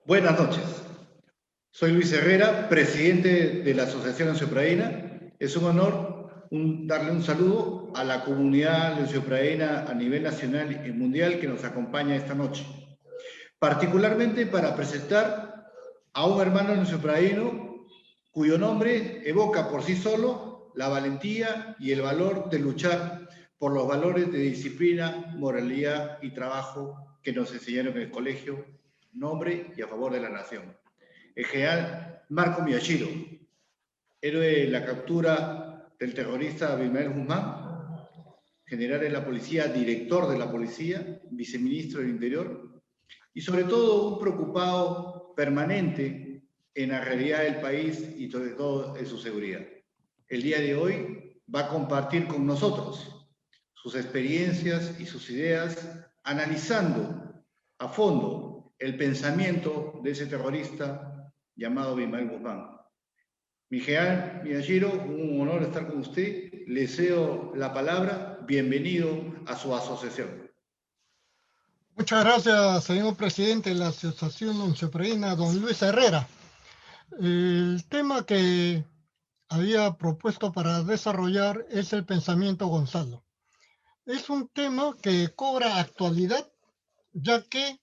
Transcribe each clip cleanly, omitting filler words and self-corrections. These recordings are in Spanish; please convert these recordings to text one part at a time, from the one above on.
Buenas noches. Soy Luis Herrera, presidente de la Asociación Leonciopraína. Es un honor darle un saludo a la comunidad leonciopraína a nivel nacional y mundial que nos acompaña esta noche. Particularmente para presentar a un hermano leonciopraíno cuyo nombre evoca por sí solo la valentía y el valor de luchar por los valores de disciplina, moralidad y trabajo que nos enseñaron en el colegio, nombre y a favor de la nación. El general Marco Miyashiro, héroe de la captura del terrorista Abimael Guzmán, general de la policía, director de la policía, viceministro del Interior, y sobre todo un preocupado permanente en la realidad del país y sobre todo en su seguridad. El día de hoy va a compartir con nosotros sus experiencias y sus ideas, analizando a fondo el pensamiento de ese terrorista llamado Abimael Guzmán. Mi general Miyashiro, un honor estar con usted. Le cedo la palabra. Bienvenido a su asociación. Muchas gracias, señor presidente de la Asociación Leonciopraína, don Luis Herrera. El tema que había propuesto para desarrollar es el pensamiento Gonzalo. Es un tema que cobra actualidad, ya que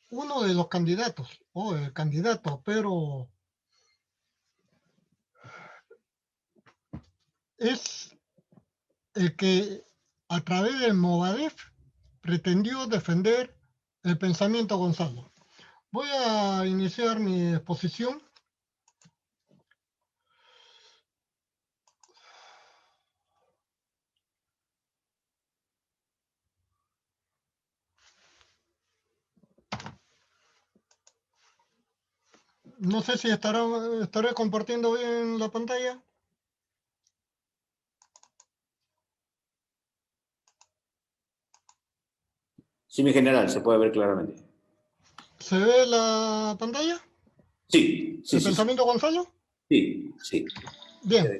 uno de los candidatos, o el candidato, pero es el que a través del Movadef pretendió defender el pensamiento Gonzalo. Voy a iniciar mi exposición. No sé si estaré compartiendo bien la pantalla. Sí, mi general, se puede ver claramente. ¿Se ve la pantalla? Sí, sí, ¿El sí. pensamiento Gonzalo? Sí, sí. Bien.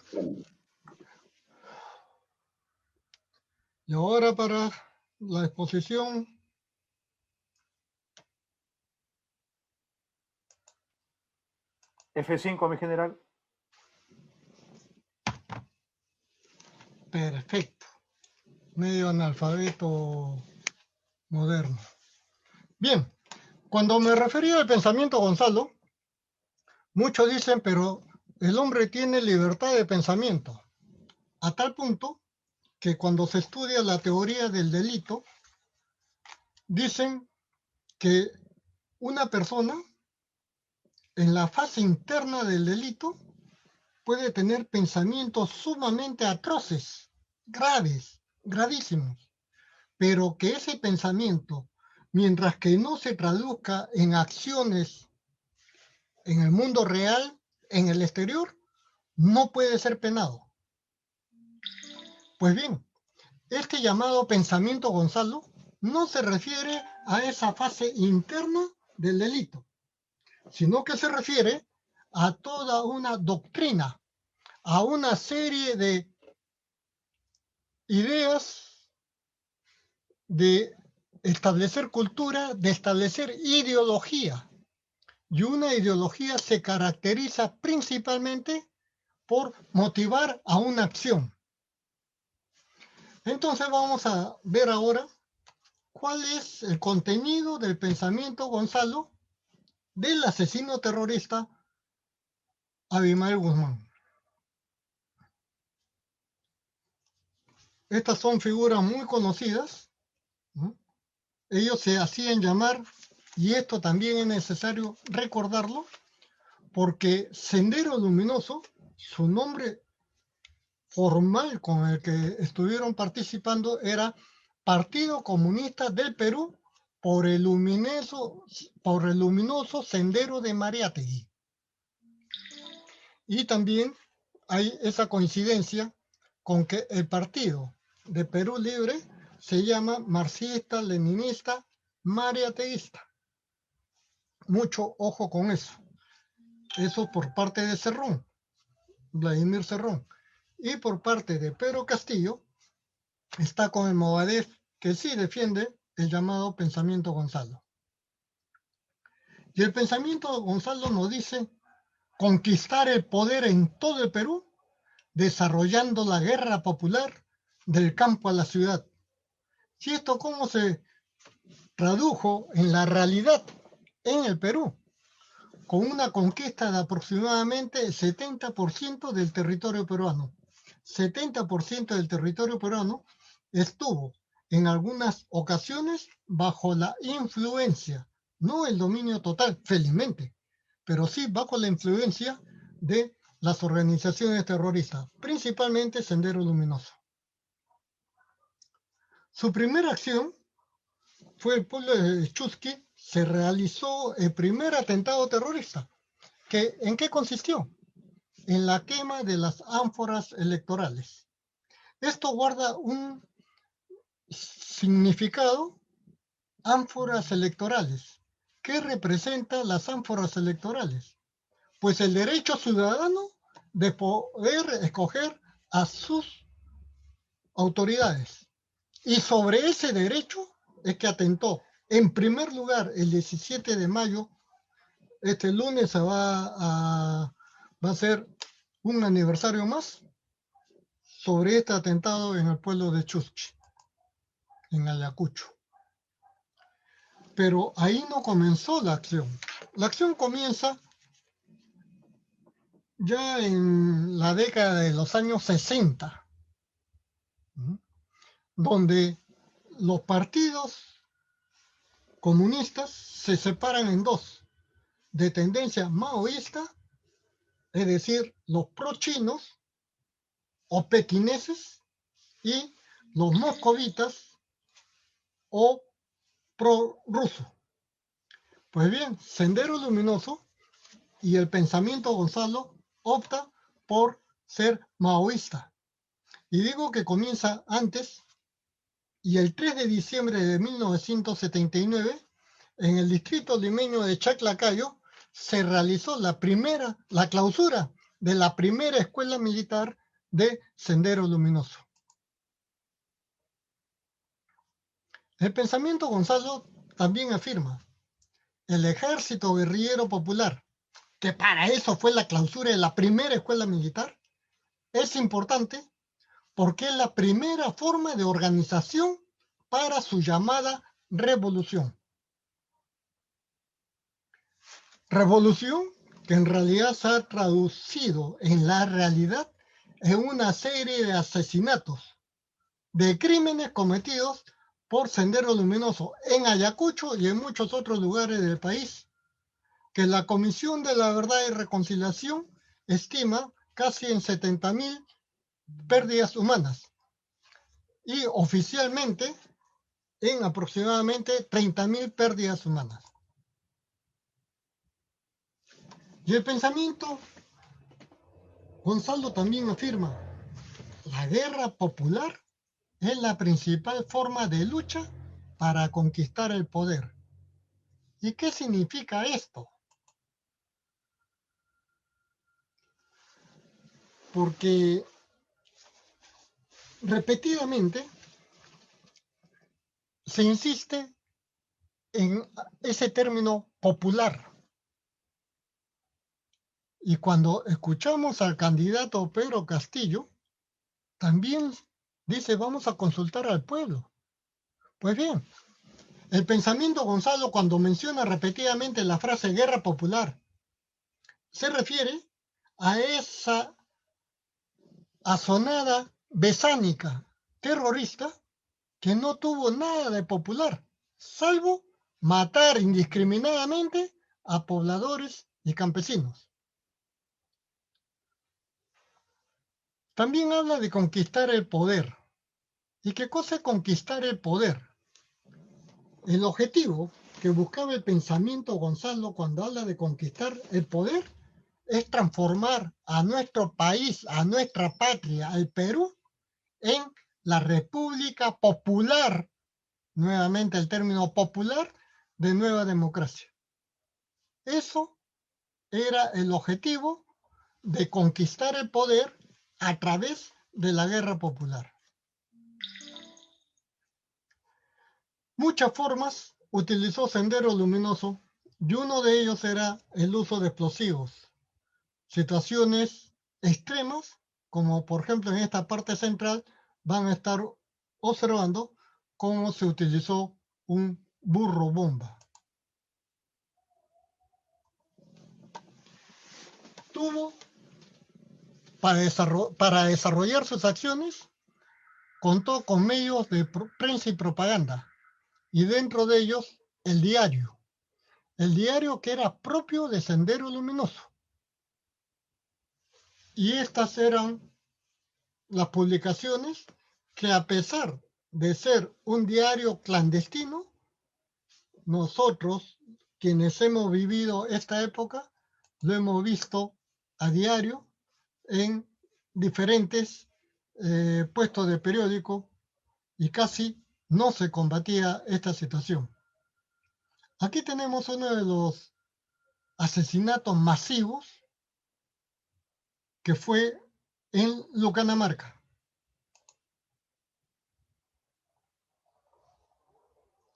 Y ahora para la exposición. F5, mi general. Perfecto. Medio analfabeto moderno. Bien. Cuando me refería al pensamiento Gonzalo, muchos dicen, pero el hombre tiene libertad de pensamiento. A tal punto que cuando se estudia la teoría del delito, dicen que una persona en la fase interna del delito puede tener pensamientos sumamente atroces, graves, gravísimos, pero que ese pensamiento, mientras que no se traduzca en acciones en el mundo real, en el exterior, no puede ser penado. Pues bien, este llamado pensamiento Gonzalo no se refiere a esa fase interna del delito, sino que se refiere a toda una doctrina, a una serie de ideas de establecer cultura, de establecer ideología. Y una ideología se caracteriza principalmente por motivar a una acción. Entonces vamos a ver ahora cuál es el contenido del pensamiento Gonzalo del asesino terrorista Abimael Guzmán. Estas son figuras muy conocidas, ¿no? Ellos se hacían llamar, y esto también es necesario recordarlo, porque Sendero Luminoso, su nombre formal con el que estuvieron participando era Partido Comunista del Perú por el luminoso Sendero de Mariátegui. Y también hay esa coincidencia con que el partido de Perú Libre se llama marxista, leninista, mariateísta. Mucho ojo con eso. Eso por parte de Cerrón, Vladimir Cerrón. Y por parte de Pedro Castillo está con el Movadef, que sí defiende el llamado pensamiento Gonzalo. Y el pensamiento Gonzalo nos dice conquistar el poder en todo el Perú, desarrollando la guerra popular del campo a la ciudad. ¿Y esto cómo se tradujo en la realidad en el Perú? Con una conquista de aproximadamente el 70% del territorio peruano. 70% del territorio peruano estuvo en algunas ocasiones bajo la influencia, no el dominio total, felizmente, pero sí bajo la influencia de las organizaciones terroristas, principalmente Sendero Luminoso. Su primera acción fue el pueblo de Chusqui, se realizó el primer atentado terrorista. ¿En qué consistió? En la quema de las ánforas electorales. Esto guarda un significado, ánforas electorales. ¿Qué representan las ánforas electorales? Pues el derecho ciudadano de poder escoger a sus autoridades. Y sobre ese derecho es que atentó. En primer lugar, el 17 de mayo, este lunes va a ser un aniversario más sobre este atentado en el pueblo de Chusqui, en Ayacucho. Pero ahí no comenzó la acción. La acción comienza ya en la década de los años 60, donde los partidos comunistas se separan en dos, de tendencia maoísta, es decir, los pro-chinos o pequineses, y los moscovitas o pro-ruso. Pues bien, Sendero Luminoso y el pensamiento Gonzalo opta por ser maoísta. Y digo que comienza antes, y el 3 de diciembre de 1979, en el distrito limeño de Chaclacayo, se realizó la clausura de la primera escuela militar de Sendero Luminoso. El pensamiento Gonzalo también afirma: el ejército guerrillero popular, que para eso fue la clausura de la primera escuela militar, es importante porque es la primera forma de organización para su llamada revolución. Revolución que en realidad se ha traducido en la realidad en una serie de asesinatos, de crímenes cometidos por Sendero Luminoso en Ayacucho y en muchos otros lugares del país, que la Comisión de la Verdad y Reconciliación estima casi en 70.000 pérdidas humanas y oficialmente en aproximadamente 30.000 pérdidas humanas. Y el pensamiento Gonzalo también afirma: la guerra popular es la principal forma de lucha para conquistar el poder. ¿Y qué significa esto? Porque repetidamente se insiste en ese término popular. Y cuando escuchamos al candidato Pedro Castillo, también dice: vamos a consultar al pueblo. Pues bien, el pensamiento Gonzalo, cuando menciona repetidamente la frase guerra popular, se refiere a esa asonada besánica terrorista que no tuvo nada de popular, salvo matar indiscriminadamente a pobladores y campesinos. También habla de conquistar el poder. ¿Y qué cosa es conquistar el poder? El objetivo que buscaba el pensamiento Gonzalo cuando habla de conquistar el poder es transformar a nuestro país, a nuestra patria, al Perú, en la República Popular, nuevamente el término popular, de Nueva Democracia. Eso era el objetivo de conquistar el poder a través de la guerra popular. Muchas formas utilizó Sendero Luminoso y uno de ellos era el uso de explosivos. Situaciones extremas, como por ejemplo en esta parte central, van a estar observando cómo se utilizó un burro bomba. Tuvo, para desarrollar sus acciones, contó con medios de prensa y propaganda, y dentro de ellos el diario que era propio de Sendero Luminoso. Y estas eran las publicaciones que, a pesar de ser un diario clandestino, nosotros, quienes hemos vivido esta época, lo hemos visto a diario en diferentes puestos de periódico y casi no se combatía esta situación. Aquí tenemos uno de los asesinatos masivos que fue en Lucanamarca.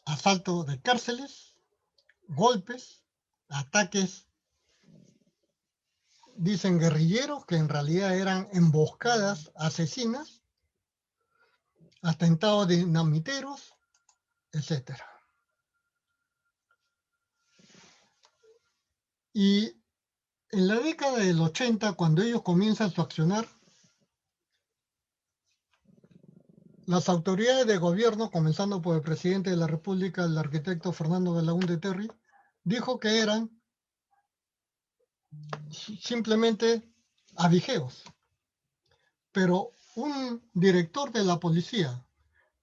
Asalto de cárceles, golpes, ataques, dicen guerrilleros, que en realidad eran emboscadas asesinas, atentados dinamiteros, etc. Y en la década del 80, cuando ellos comienzan su accionar, las autoridades de gobierno, comenzando por el presidente de la República, el arquitecto Fernando Belaúnde Terry, dijo que eran simplemente avigeos. Pero un director de la policía,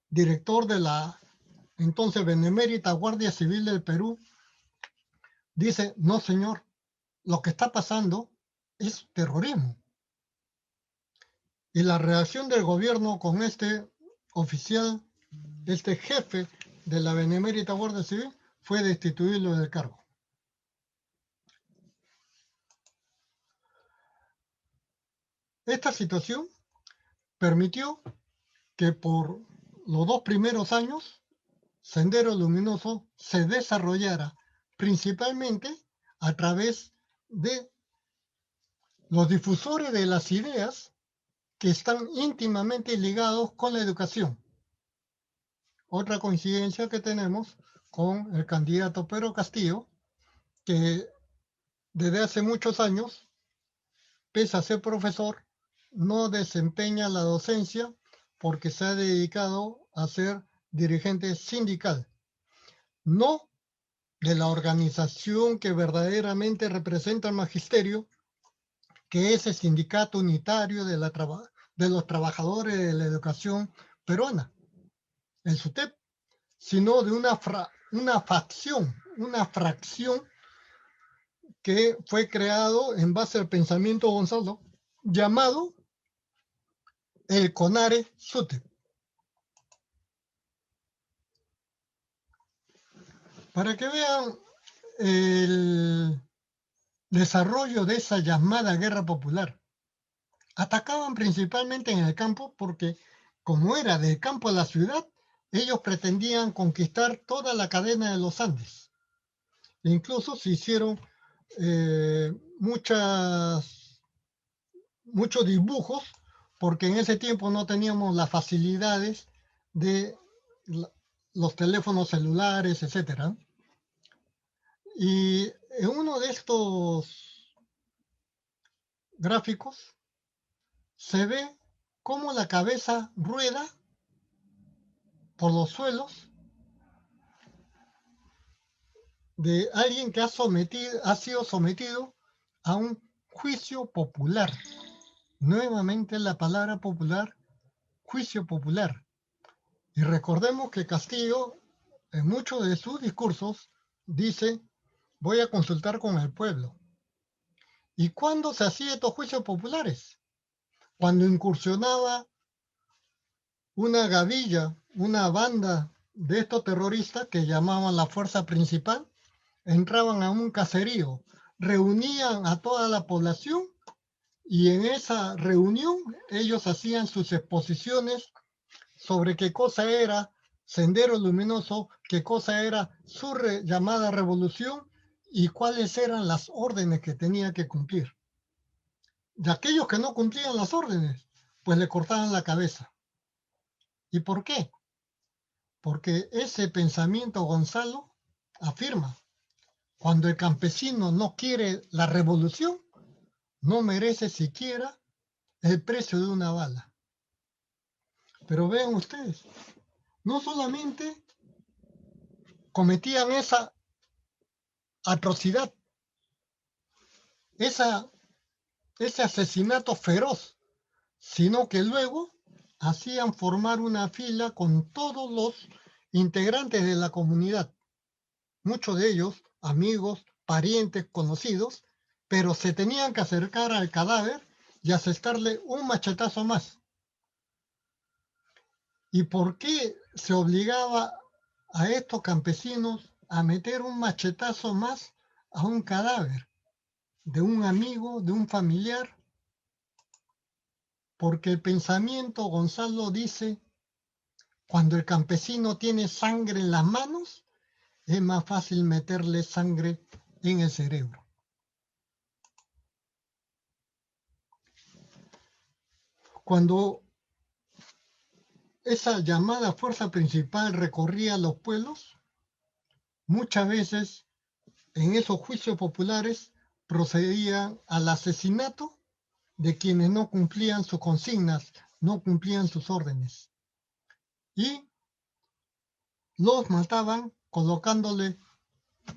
director de la entonces Benemérita Guardia Civil del Perú, dice: no, señor, lo que está pasando es terrorismo. Y la reacción del gobierno con este oficial, este jefe de la Benemérita Guardia Civil, fue destituirlo del cargo. Esta situación permitió que por los 2 primeros años Sendero Luminoso se desarrollara principalmente a través de los difusores de las ideas que están íntimamente ligados con la educación. Otra coincidencia que tenemos con el candidato Pedro Castillo, que desde hace muchos años, pese a ser profesor, no desempeña la docencia porque se ha dedicado a ser dirigente sindical, no de la organización que verdaderamente representa al magisterio, que es el Sindicato Unitario de los Trabajadores de la Educación Peruana, el SUTEP, sino de una fracción que fue creado en base al pensamiento Gonzalo, llamado el CONARE SUTEP. Para que vean el desarrollo de esa llamada guerra popular, atacaban principalmente en el campo porque, como era del campo a la ciudad, ellos pretendían conquistar toda la cadena de los Andes. Incluso se hicieron muchos dibujos, porque en ese tiempo no teníamos las facilidades de los teléfonos celulares, etc. Y en uno de estos gráficos se ve cómo la cabeza rueda por los suelos de alguien que ha sido sometido a un juicio popular. Nuevamente la palabra popular, juicio popular. Y recordemos que Castillo, en muchos de sus discursos, dice: voy a consultar con el pueblo. ¿Y cuándo se hacían estos juicios populares? Cuando incursionaba una gavilla, una banda de estos terroristas que llamaban la fuerza principal, entraban a un caserío reunían a toda la población y en esa reunión ellos hacían sus exposiciones sobre qué cosa era Sendero Luminoso, qué cosa era su llamada revolución y cuáles eran las órdenes que tenía que cumplir. Y aquellos que no cumplían las órdenes, pues le cortaban la cabeza. ¿Y por qué? Porque ese pensamiento, Gonzalo, afirma, cuando el campesino no quiere la revolución, no merece siquiera el precio de una bala. Pero vean ustedes, no solamente cometían esa atrocidad, ese asesinato feroz, sino que luego hacían formar una fila con todos los integrantes de la comunidad, muchos de ellos amigos, parientes, conocidos, pero se tenían que acercar al cadáver y asestarle un machetazo más. ¿Y por qué se obligaba a estos campesinos a meter un machetazo más a un cadáver de un amigo, de un familiar? Porque el pensamiento, Gonzalo, dice, cuando el campesino tiene sangre en las manos, es más fácil meterle sangre en el cerebro. Cuando esa llamada fuerza principal recorría los pueblos, muchas veces en esos juicios populares procedían al asesinato de quienes no cumplían sus consignas, no cumplían sus órdenes. Y los mataban colocándole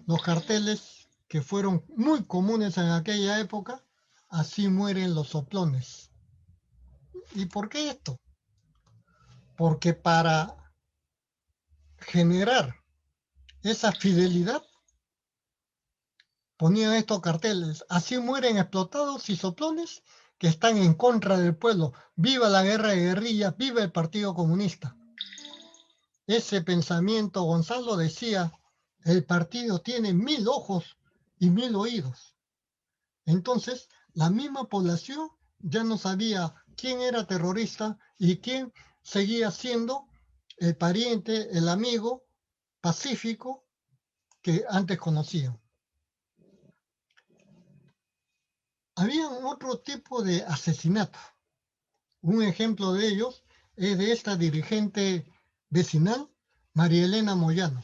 los carteles que fueron muy comunes en aquella época, así mueren los soplones. ¿Y por qué esto? Porque para generar esa fidelidad ponían estos carteles, así mueren explotados y soplones que están en contra del pueblo. ¡Viva la guerra de guerrillas! ¡Viva el Partido Comunista! Ese pensamiento, Gonzalo decía, el partido tiene 1000 ojos y 1000 oídos. Entonces, la misma población ya no sabía quién era terrorista y quién seguía siendo el pariente, el amigo pacífico que antes conocían. Había otro tipo de asesinatos. Un ejemplo de ellos es de esta dirigente vecinal, María Elena Moyano.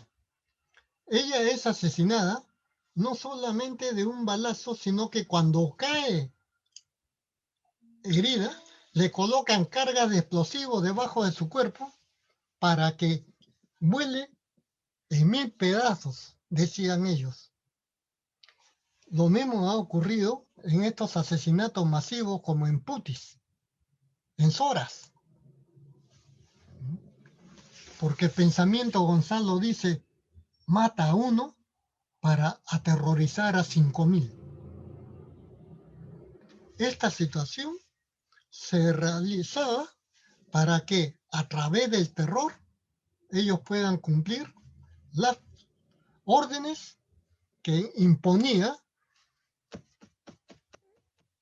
Ella es asesinada no solamente de un balazo, sino que cuando cae herida, le colocan cargas de explosivos debajo de su cuerpo para que vuele en 1000 pedazos, decían ellos. Lo mismo ha ocurrido en estos asesinatos masivos como en Putis, en Soras. Porque el pensamiento, Gonzalo, dice, mata a uno para aterrorizar a 5000. Esta situación se realizaba para que a través del terror ellos puedan cumplir las órdenes que imponía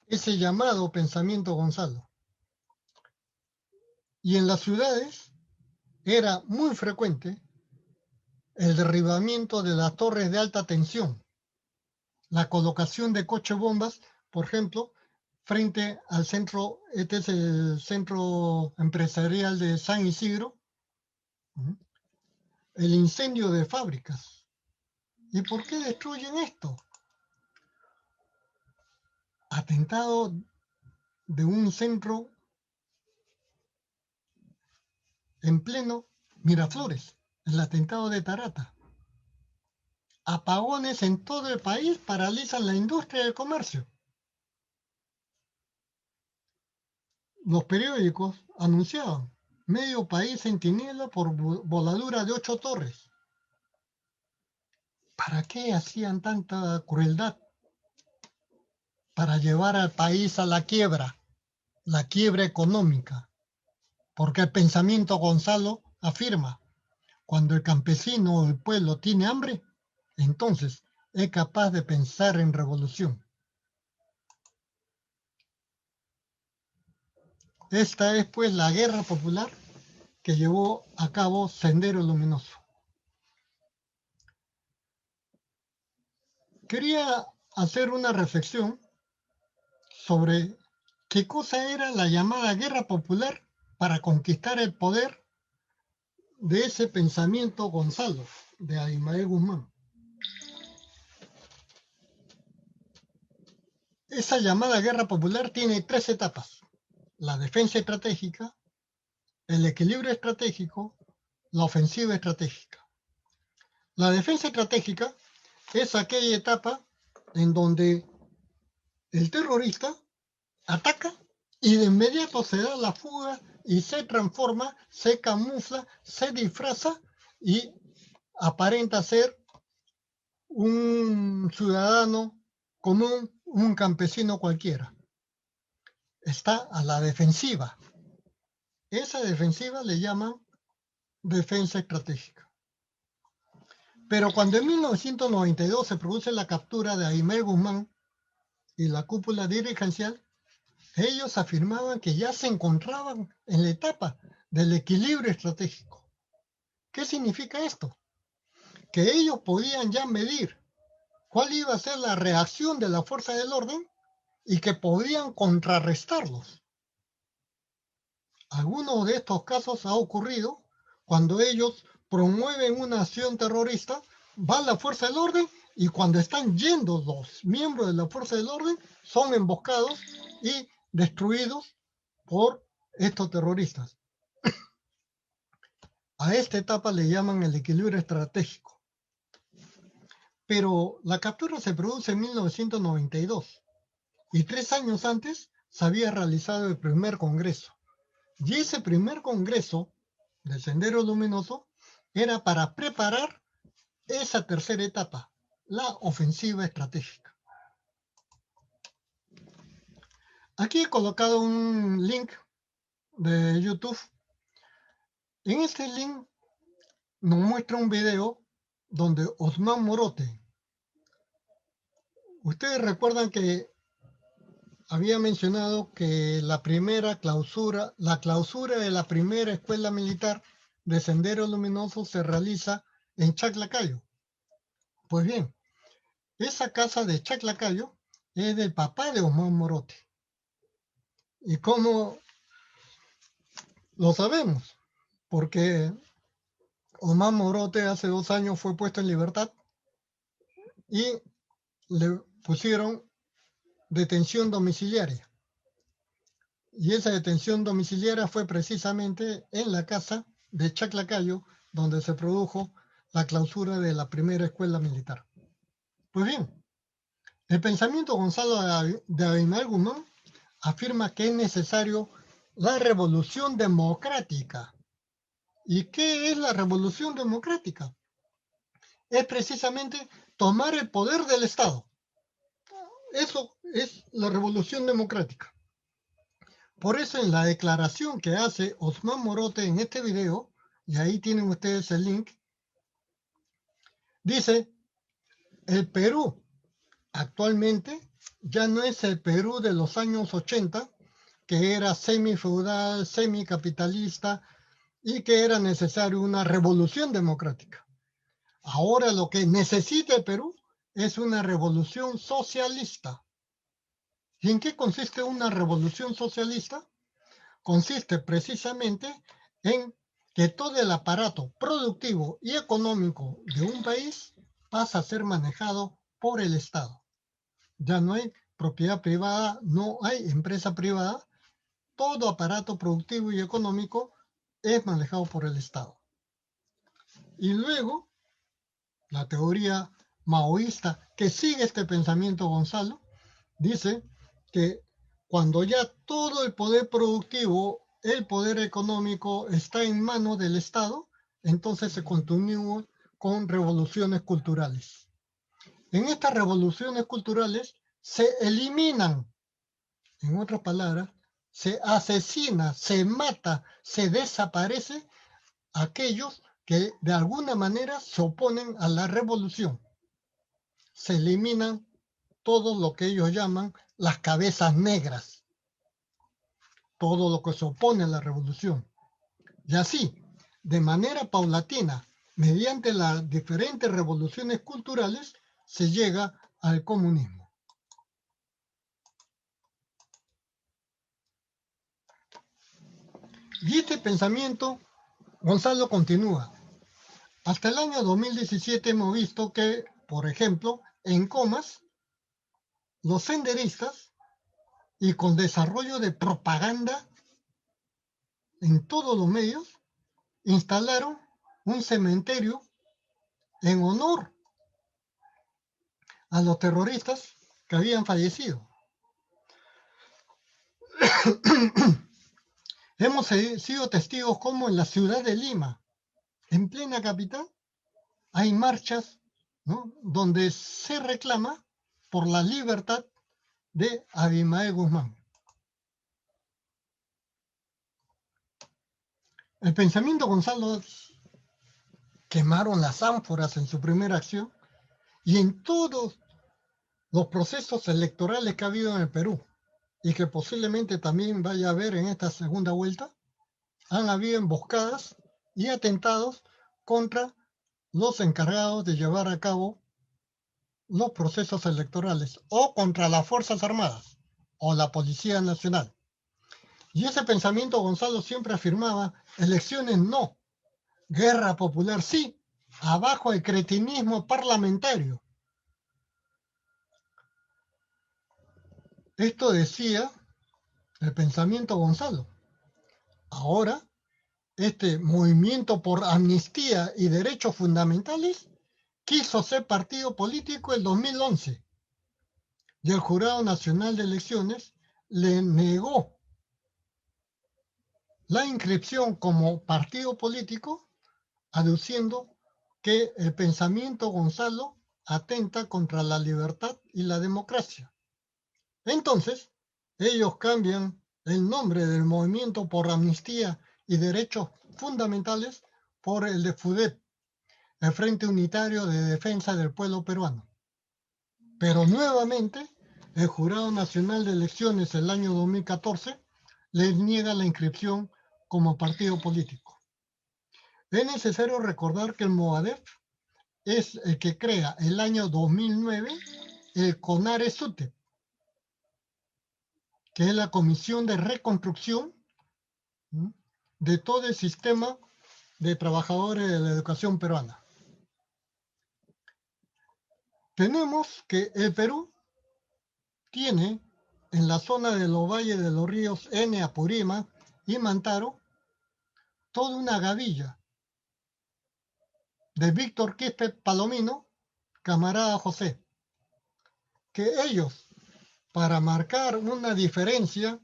ese llamado pensamiento Gonzalo. Y en las ciudades era muy frecuente el derribamiento de las torres de alta tensión, la colocación de coches bombas, por ejemplo, frente al centro, este es el centro empresarial de San Isidro, el incendio de fábricas. ¿Y por qué destruyen esto? Atentado de un centro en pleno Miraflores, el atentado de Tarata. Apagones en todo el país paralizan la industria del comercio. Los periódicos anunciaban medio país en tiniebla por voladura de 8 torres. ¿Para qué hacían tanta crueldad? Para llevar al país a la quiebra económica. Porque el pensamiento Gonzalo afirma, cuando el campesino o el pueblo tiene hambre, entonces es capaz de pensar en revolución. Esta es pues la guerra popular que llevó a cabo Sendero Luminoso. Quería hacer una reflexión sobre qué cosa era la llamada guerra popular para conquistar el poder de ese pensamiento Gonzalo, de Abimael Guzmán. Esa llamada guerra popular tiene 3 etapas: la defensa estratégica, el equilibrio estratégico, la ofensiva estratégica. La defensa estratégica es aquella etapa en donde el terrorista ataca y de inmediato se da la fuga y se transforma, se camufla, se disfraza y aparenta ser un ciudadano común, un campesino cualquiera. Está a la defensiva. Esa defensiva le llaman defensa estratégica. Pero cuando en 1992 se produce la captura de Abimael Guzmán y la cúpula dirigencial, ellos afirmaban que ya se encontraban en la etapa del equilibrio estratégico. ¿Qué significa esto? Que ellos podían ya medir cuál iba a ser la reacción de la fuerza del orden y que podían contrarrestarlos. Algunos de estos casos ha ocurrido cuando ellos promueven una acción terrorista, va la fuerza del orden y cuando están yendo los miembros de la fuerza del orden son emboscados y destruidos por estos terroristas. A esta etapa le llaman el equilibrio estratégico. Pero la captura se produce en 1992 y 3 años antes se había realizado el primer congreso. Y ese primer congreso del Sendero Luminoso era para preparar esa tercera etapa, la ofensiva estratégica. Aquí he colocado un link de YouTube. En este link nos muestra un video donde Osman Morote, ustedes recuerdan que había mencionado que la clausura de la primera escuela militar de Sendero Luminoso se realiza en Chaclacayo. Pues bien, esa casa de Chaclacayo es del papá de Osman Morote. ¿Y cómo lo sabemos? Porque Osman Morote hace 2 años fue puesto en libertad y le pusieron detención domiciliaria. Y esa detención domiciliaria fue precisamente en la casa de Chaclacayo, donde se produjo la clausura de la primera escuela militar. Pues bien, el pensamiento Gonzalo de Abimael Guzmán afirma que es necesario la revolución democrática. ¿Y qué es la revolución democrática? Es precisamente tomar el poder del Estado. Eso es la revolución democrática. Por eso en la declaración que hace Osman Morote en este video, y ahí tienen ustedes el link, dice, el Perú actualmente ya no es el Perú de los años 80, que era semifeudal, semicapitalista y que era necesario una revolución democrática. Ahora lo que necesita el Perú es una revolución socialista. ¿Y en qué consiste una revolución socialista? Consiste precisamente en que todo el aparato productivo y económico de un país pasa a ser manejado por el Estado. Ya no hay propiedad privada, no hay empresa privada, todo aparato productivo y económico es manejado por el Estado. Y luego, la teoría maoísta que sigue este pensamiento Gonzalo, dice que cuando ya todo el poder productivo, el poder económico está en manos del Estado, entonces se continúa con revoluciones culturales. En estas revoluciones culturales se eliminan, en otras palabras, se asesina, se mata, se desaparece aquellos que de alguna manera se oponen a la revolución. se eliminan todo lo que ellos llaman las cabezas negras, todo lo que se opone a la revolución. Y así, de manera paulatina, mediante las diferentes revoluciones culturales, se llega al comunismo. Y este pensamiento, Gonzalo, continúa. Hasta el año 2017 hemos visto que, por ejemplo, en Comas, los senderistas, y con desarrollo de propaganda en todos los medios, instalaron un cementerio en honor a los terroristas que habían fallecido. Hemos sido testigos como en la ciudad de Lima, en plena capital, hay marchas, ¿no?, donde se reclama por la libertad de Abimael Guzmán. El pensamiento Gonzalo quemaron las ánforas en su primera acción y en todos los procesos electorales que ha habido en el Perú y que posiblemente también vaya a haber en esta segunda vuelta, han habido emboscadas y atentados contra los encargados de llevar a cabo los procesos electorales o contra las Fuerzas Armadas o la Policía Nacional. Y ese pensamiento Gonzalo siempre afirmaba: elecciones no, guerra popular sí, abajo el cretinismo parlamentario. Esto decía el pensamiento Gonzalo. Ahora, este movimiento por amnistía y derechos fundamentales quiso ser partido político en 2011 y el Jurado Nacional de Elecciones le negó la inscripción como partido político, aduciendo que el pensamiento Gonzalo atenta contra la libertad y la democracia. Entonces, ellos cambian el nombre del movimiento por amnistía y derechos fundamentales por el de FUDEP, el Frente Unitario de Defensa del Pueblo Peruano. Pero nuevamente, el Jurado Nacional de Elecciones el año 2014 les niega la inscripción como partido político. Es necesario recordar que el MOADEF es el que crea el año 2009 el CONARE-SUTEP, que es la Comisión de Reconstrucción de todo el sistema de trabajadores de la educación peruana. Tenemos que el Perú tiene en la zona de los valles de los ríos N, Apurima y Mantaro toda una gavilla de Víctor Quispe Palomino, camarada José, que ellos, para marcar una diferencia,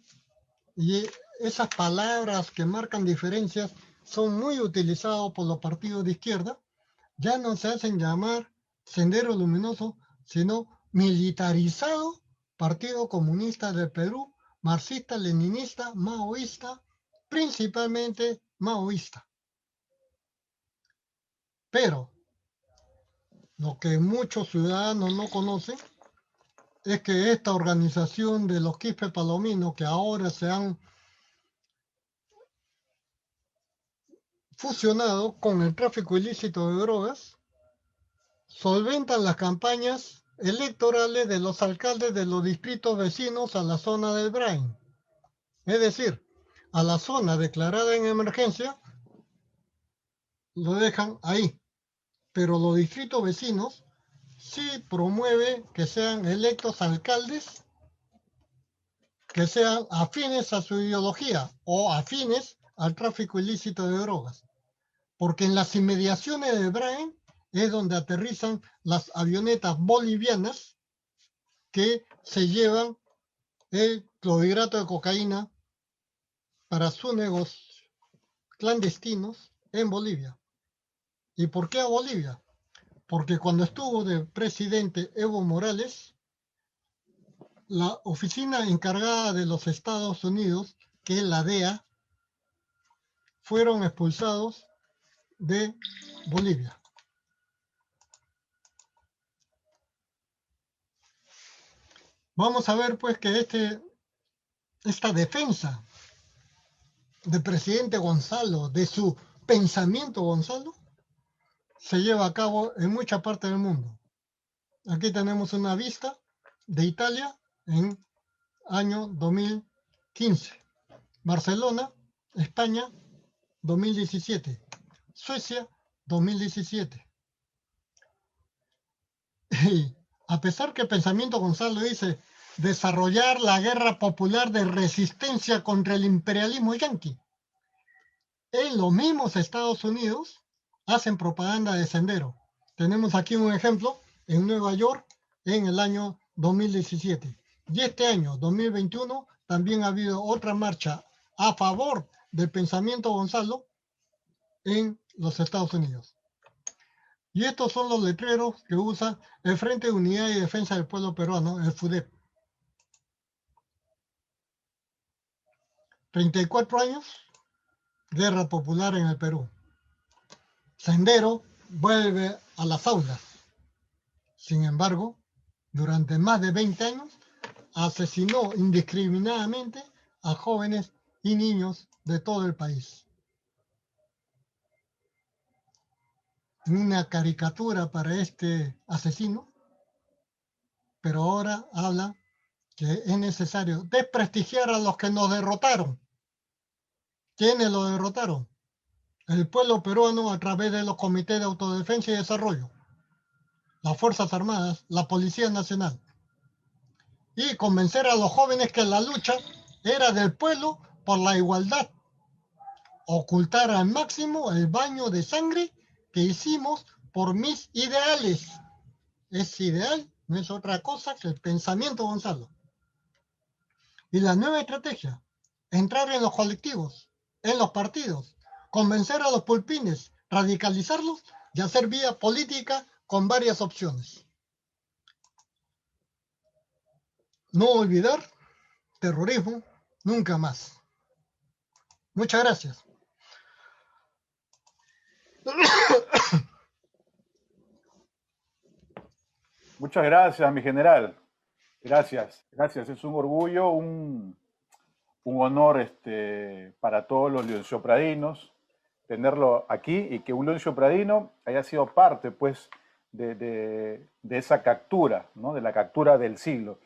y esas palabras que marcan diferencias son muy utilizadas por los partidos de izquierda, ya no se hacen llamar Sendero Luminoso, sino Militarizado Partido Comunista del Perú, marxista, leninista, maoísta, principalmente maoísta. Pero lo que muchos ciudadanos no conocen es que esta organización de los Quispe Palomino, que ahora se han fusionado con el tráfico ilícito de drogas, solventan las campañas electorales de los alcaldes de los distritos vecinos a la zona del Brain. Es decir, a la zona declarada en emergencia, lo dejan ahí. Pero los distritos vecinos sí promueven que sean electos alcaldes que sean afines a su ideología o afines al tráfico ilícito de drogas. Porque en las inmediaciones de Brain es donde aterrizan las avionetas bolivianas que se llevan el clorhidrato de cocaína para sus negocios clandestinos en Bolivia. ¿Y por qué a Bolivia? Porque cuando estuvo de presidente Evo Morales, la oficina encargada de los Estados Unidos, que es la DEA, fueron expulsados de Bolivia. Vamos a ver pues que esta defensa del presidente Gonzalo, de su pensamiento Gonzalo, se lleva a cabo en mucha parte del mundo. Aquí tenemos una vista de Italia en año 2015. Barcelona, España, 2017. Suecia, 2017. Y a pesar que el pensamiento Gonzalo dice desarrollar la guerra popular de resistencia contra el imperialismo yanqui, en los mismos Estados Unidos hacen propaganda de sendero. Tenemos aquí un ejemplo en Nueva York en el año 2017. Y este año, 2021, también ha habido otra marcha a favor del pensamiento Gonzalo en los Estados Unidos. Y estos son los letreros que usa el Frente de Unidad y Defensa del Pueblo Peruano, el FUDEP. 34 años, guerra popular en el Perú. Sendero vuelve a las aulas. Sin embargo, durante más de 20 años, asesinó indiscriminadamente a jóvenes y niños de todo el país. Una caricatura para este asesino, pero ahora habla que es necesario desprestigiar a los que nos derrotaron. ¿Quiénes lo derrotaron? El pueblo peruano a través de los comités de autodefensa y desarrollo, las Fuerzas Armadas, la Policía Nacional. Y convencer a los jóvenes que la lucha era del pueblo por la igualdad. Ocultar al máximo el baño de sangre que hicimos por mis ideales. Ese ideal no es otra cosa que el pensamiento Gonzalo. Y la nueva estrategia, entrar en los colectivos, en los partidos, convencer a los pulpines, radicalizarlos y hacer vía política con varias opciones. No olvidar, terrorismo, nunca más. Muchas gracias. Muchas gracias, mi general. Gracias, gracias. Es un orgullo, un honor para todos los leonciopradinos tenerlo aquí y que un leonciopradino haya sido parte, pues, de esa captura, ¿no? De la captura del siglo.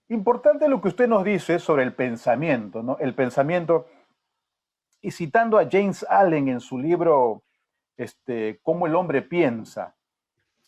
Importante lo que usted nos dice sobre el pensamiento, ¿no? El pensamiento, y citando a James Allen en su libro Cómo el hombre piensa.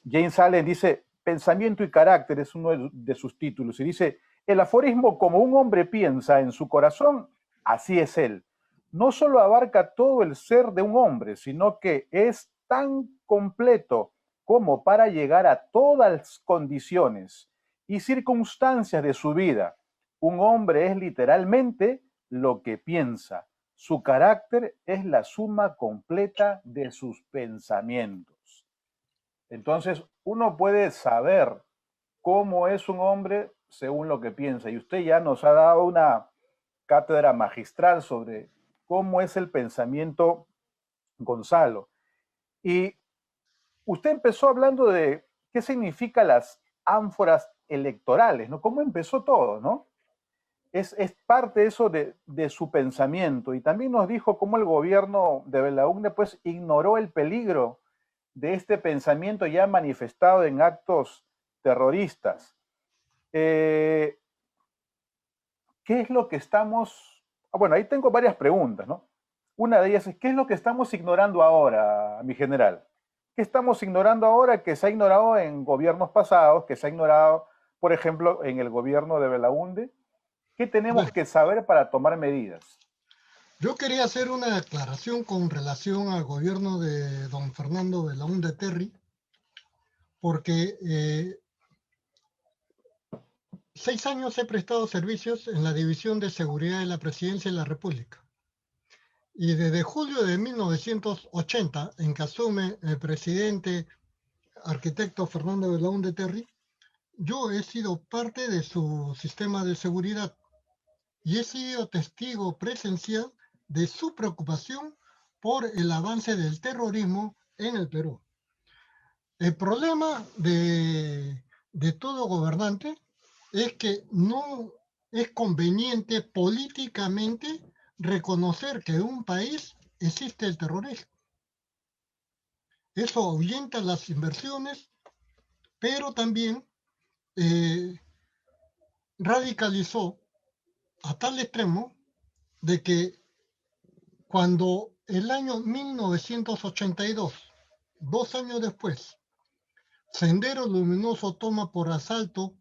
James Allen dice, pensamiento y carácter es uno de sus títulos, y dice, el aforismo como un hombre piensa en su corazón, así es él. No solo abarca todo el ser de un hombre, sino que es tan completo como para llegar a todas las condiciones y circunstancias de su vida. Un hombre es literalmente lo que piensa. Su carácter es la suma completa de sus pensamientos. Entonces, uno puede saber cómo es un hombre según lo que piensa. Y usted ya nos ha dado una cátedra magistral sobre cómo es el pensamiento Gonzalo. Y usted empezó hablando de qué significan las ánforas electorales, ¿no? ¿Cómo empezó todo, no? Es parte eso de su pensamiento. Y también nos dijo cómo el gobierno de Belaúnde pues ignoró el peligro de este pensamiento ya manifestado en actos terroristas. ¿Qué es lo que estamos...? Bueno, ahí tengo varias preguntas, ¿no? Una de ellas es, ¿qué es lo que estamos ignorando ahora, mi general? ¿Qué estamos ignorando ahora que se ha ignorado en gobiernos pasados, que se ha ignorado, por ejemplo, en el gobierno de Belaúnde? ¿Qué tenemos que saber para tomar medidas? Yo quería hacer una aclaración con relación al gobierno de don Fernando Belaúnde Terry, porque 6 años he prestado servicios en la División de Seguridad de la Presidencia de la República. Y desde julio de 1980, en que asume el presidente arquitecto Fernando Belaúnde Terry, yo he sido parte de su sistema de seguridad y he sido testigo presencial de su preocupación por el avance del terrorismo en el Perú. El problema de todo gobernante es que no es conveniente políticamente reconocer que en un país existe el terrorismo. Eso ahuyenta las inversiones, pero también radicalizó a tal extremo de que cuando el año 1982, 2 años después, Sendero Luminoso toma por asalto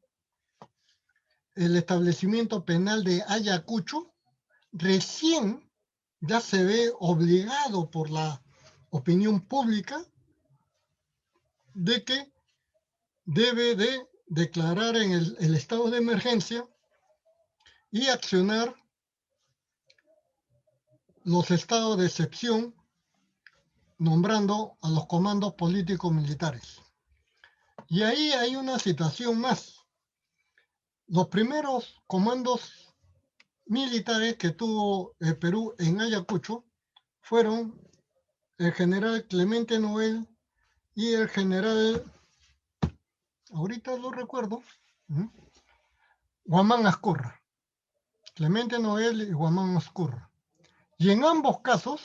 el establecimiento penal de Ayacucho, recién ya se ve obligado por la opinión pública de que debe de declarar en el estado de emergencia y accionar los estados de excepción, nombrando a los comandos políticos militares. Y ahí hay una situación más. Los primeros comandos militares que tuvo el Perú en Ayacucho fueron el general Clemente Noel y el general, ahorita lo recuerdo, Guamán Azcurra. Clemente Noel y Guamán Azcurra. Y en ambos casos,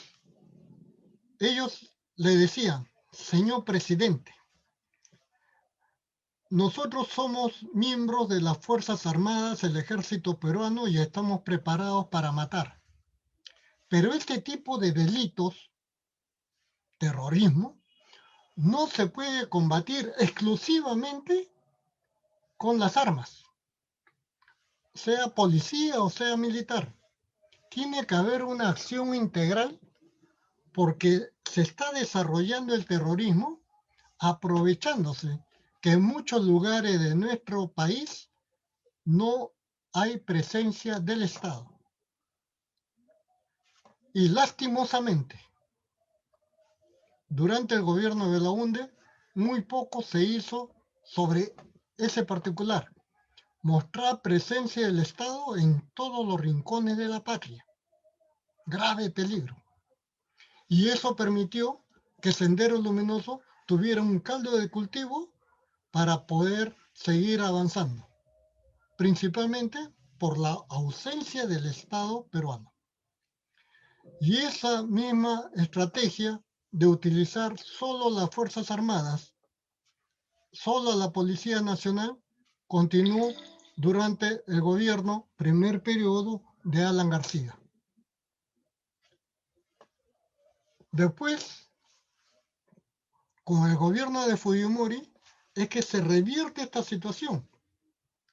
ellos le decían, señor presidente, nosotros somos miembros de las Fuerzas Armadas, el ejército peruano, y estamos preparados para matar. Pero este tipo de delitos, terrorismo, no se puede combatir exclusivamente con las armas, sea policía o sea militar. Tiene que haber una acción integral porque se está desarrollando el terrorismo aprovechándose que en muchos lugares de nuestro país no hay presencia del Estado. Y lastimosamente, durante el gobierno de la UNDE, muy poco se hizo sobre ese particular. Mostrar presencia del Estado en todos los rincones de la patria. Grave peligro. Y eso permitió que Sendero Luminoso tuviera un caldo de cultivo para poder seguir avanzando, principalmente por la ausencia del Estado peruano. Y esa misma estrategia de utilizar solo las Fuerzas Armadas, solo la Policía Nacional, continuó durante el gobierno primer periodo de Alan García. Después, con el gobierno de Fujimori, es que se revierte esta situación.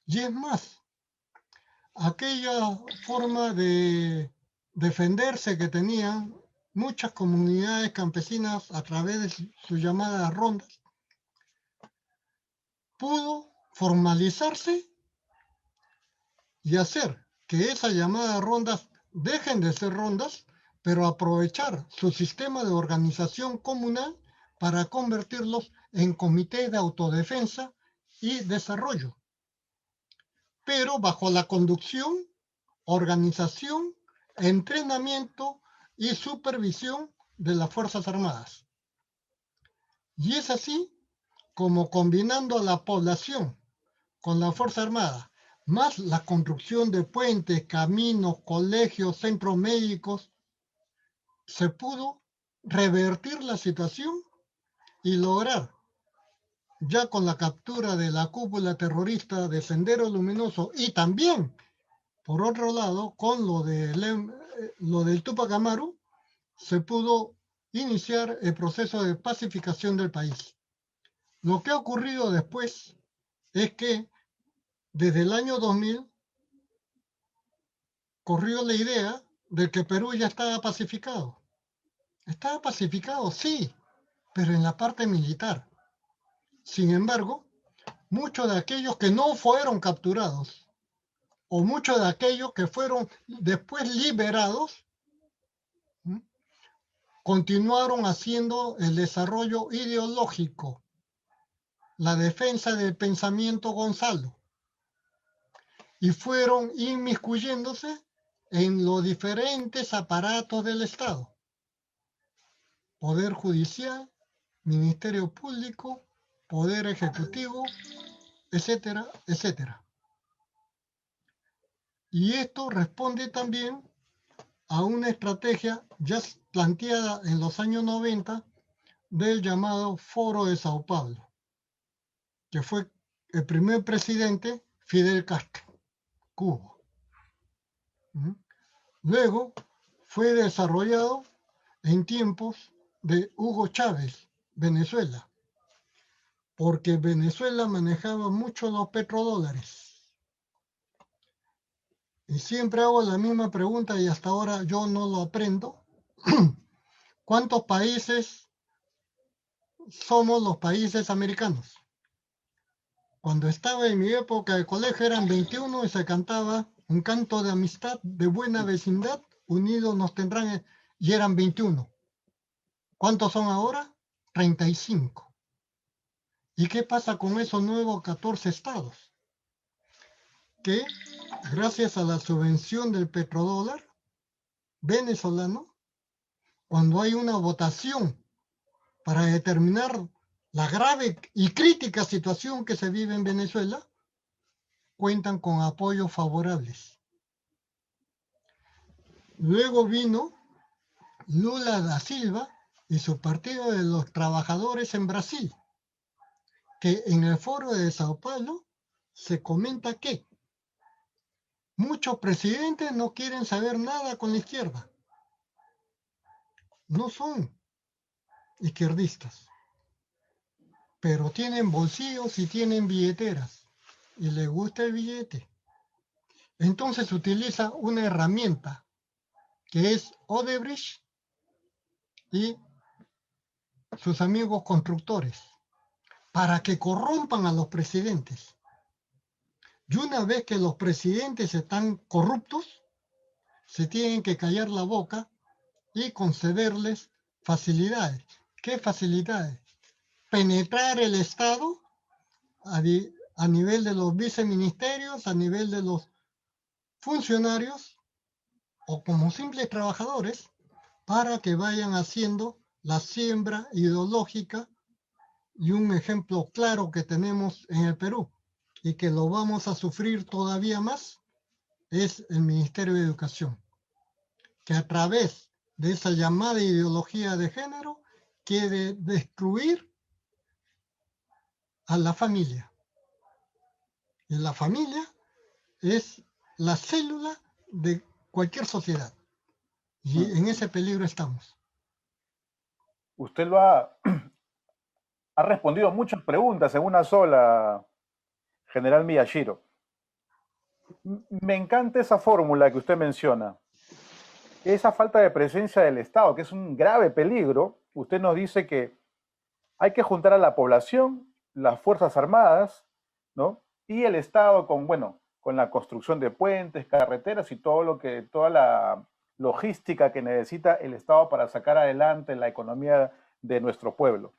Y es más, aquella forma de defenderse que tenían muchas comunidades campesinas a través de sus llamadas rondas, pudo formalizarse y hacer que esas llamadas rondas dejen de ser rondas, pero aprovechar su sistema de organización comunal para convertirlos en comités de autodefensa y desarrollo, pero bajo la conducción, organización, entrenamiento y supervisión de las Fuerzas Armadas. Y es así como combinando a la población con la Fuerza Armada, más la construcción de puentes, caminos, colegios, centros médicos, se pudo revertir la situación y lograr, ya con la captura de la cúpula terrorista de Sendero Luminoso y también, por otro lado, con lo del Túpac Amaru, se pudo iniciar el proceso de pacificación del país. Lo que ha ocurrido después es que desde el año 2000 corrió la idea de que Perú ya estaba pacificado. Estaba pacificado, sí, pero en la parte militar. Sin embargo, muchos de aquellos que no fueron capturados o muchos de aquellos que fueron después liberados, continuaron haciendo el desarrollo ideológico, la defensa del pensamiento Gonzalo, y fueron inmiscuyéndose en los diferentes aparatos del Estado, Poder Judicial, Ministerio Público, Poder Ejecutivo, etcétera, etcétera. Y esto responde también a una estrategia ya planteada en los años 90 del llamado Foro de Sao Paulo, que fue el primer presidente Fidel Castro, Cuba. Luego fue desarrollado en tiempos de Hugo Chávez, Venezuela, porque Venezuela manejaba mucho los petrodólares. Y siempre hago la misma pregunta y hasta ahora yo no lo aprendo. ¿Cuántos países somos los países americanos? Cuando estaba en mi época de colegio eran 21 y se cantaba un canto de amistad, de buena vecindad, unidos nos tendrán, y eran 21. ¿Cuántos son ahora? 35. ¿Y qué pasa con esos nuevos 14 estados? Que gracias a la subvención del petrodólar venezolano, cuando hay una votación para determinar la grave y crítica situación que se vive en Venezuela, cuentan con apoyos favorables. Luego vino Lula da Silva y su Partido de los Trabajadores en Brasil, que en el foro de Sao Paulo se comenta que muchos presidentes no quieren saber nada con la izquierda. No son izquierdistas, pero tienen bolsillos y tienen billeteras y les gusta el billete. Entonces utiliza una herramienta que es Odebrecht y sus amigos constructores para que corrompan a los presidentes. Y una vez que los presidentes están corruptos, se tienen que callar la boca y concederles facilidades. ¿Qué facilidades? Penetrar el Estado a nivel de los viceministerios, a nivel de los funcionarios o como simples trabajadores para que vayan haciendo la siembra ideológica, y un ejemplo claro que tenemos en el Perú y que lo vamos a sufrir todavía más es el Ministerio de Educación, que a través de esa llamada ideología de género quiere destruir a la familia. Y la familia es la célula de cualquier sociedad. Y en ese peligro estamos. Usted ha respondido muchas preguntas en una sola, General Miyashiro. Me encanta esa fórmula que usted menciona. Esa falta de presencia del Estado, que es un grave peligro. Usted nos dice que hay que juntar a la población, las Fuerzas Armadas, ¿no? Y el Estado con la construcción de puentes, carreteras y toda la logística que necesita el Estado para sacar adelante la economía de nuestro pueblo.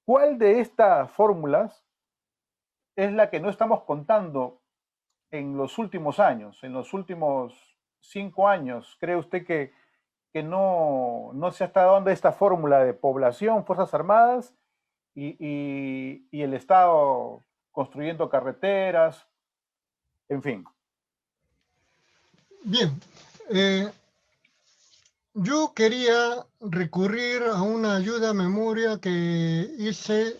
¿Cuál de estas fórmulas es la que no estamos contando en los últimos años, en los últimos 5 años? ¿Cree usted que no se está dando esta fórmula de población, Fuerzas Armadas y el Estado construyendo carreteras, en fin? Bien, yo quería recurrir a una ayuda a memoria que hice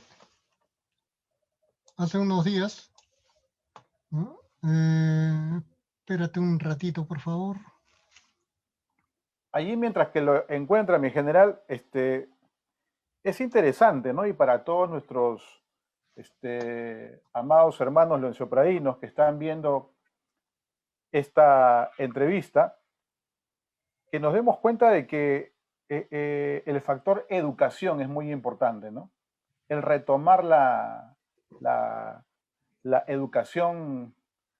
hace unos días, ¿no? Espérate un ratito, por favor. Allí, mientras que lo encuentra mi general, es interesante, ¿no? Y para todos nuestros amados hermanos leonciopradinos que están viendo esta entrevista, que nos demos cuenta de que el factor educación es muy importante, ¿no? El retomar la educación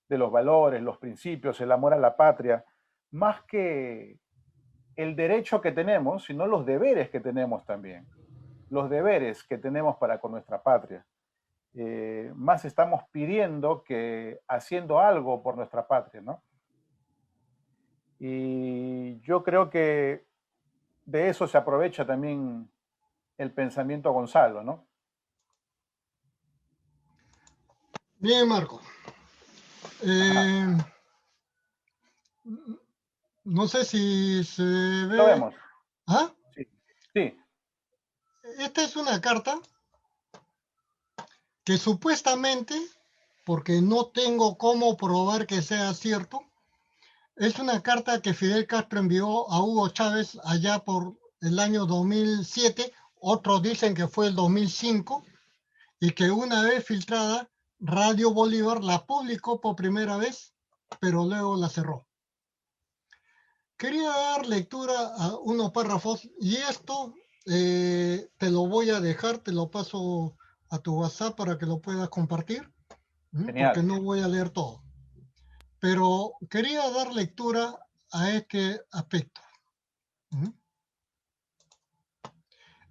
de los valores, los principios, el amor a la patria, más que el derecho que tenemos, sino los deberes que tenemos también. Los deberes que tenemos para con nuestra patria. Más estamos pidiendo que haciendo algo por nuestra patria, ¿no? Y yo creo que de eso se aprovecha también el pensamiento Gonzalo, ¿no? Bien, Marco. Ajá. Eh, no sé si se Lo ve. vemos. ¿Ah? Sí. Sí. Esta es una carta que supuestamente, porque no tengo cómo probar que sea cierto, es una carta que Fidel Castro envió a Hugo Chávez allá por el año 2007, otros dicen que fue el 2005, y que una vez filtrada, Radio Bolívar la publicó por primera vez, pero luego la cerró. Quería dar lectura a unos párrafos y esto te lo voy a dejar, te lo paso a tu WhatsApp para que lo puedas compartir, porque Genial. no voy a leer todo. Pero quería dar lectura a este aspecto.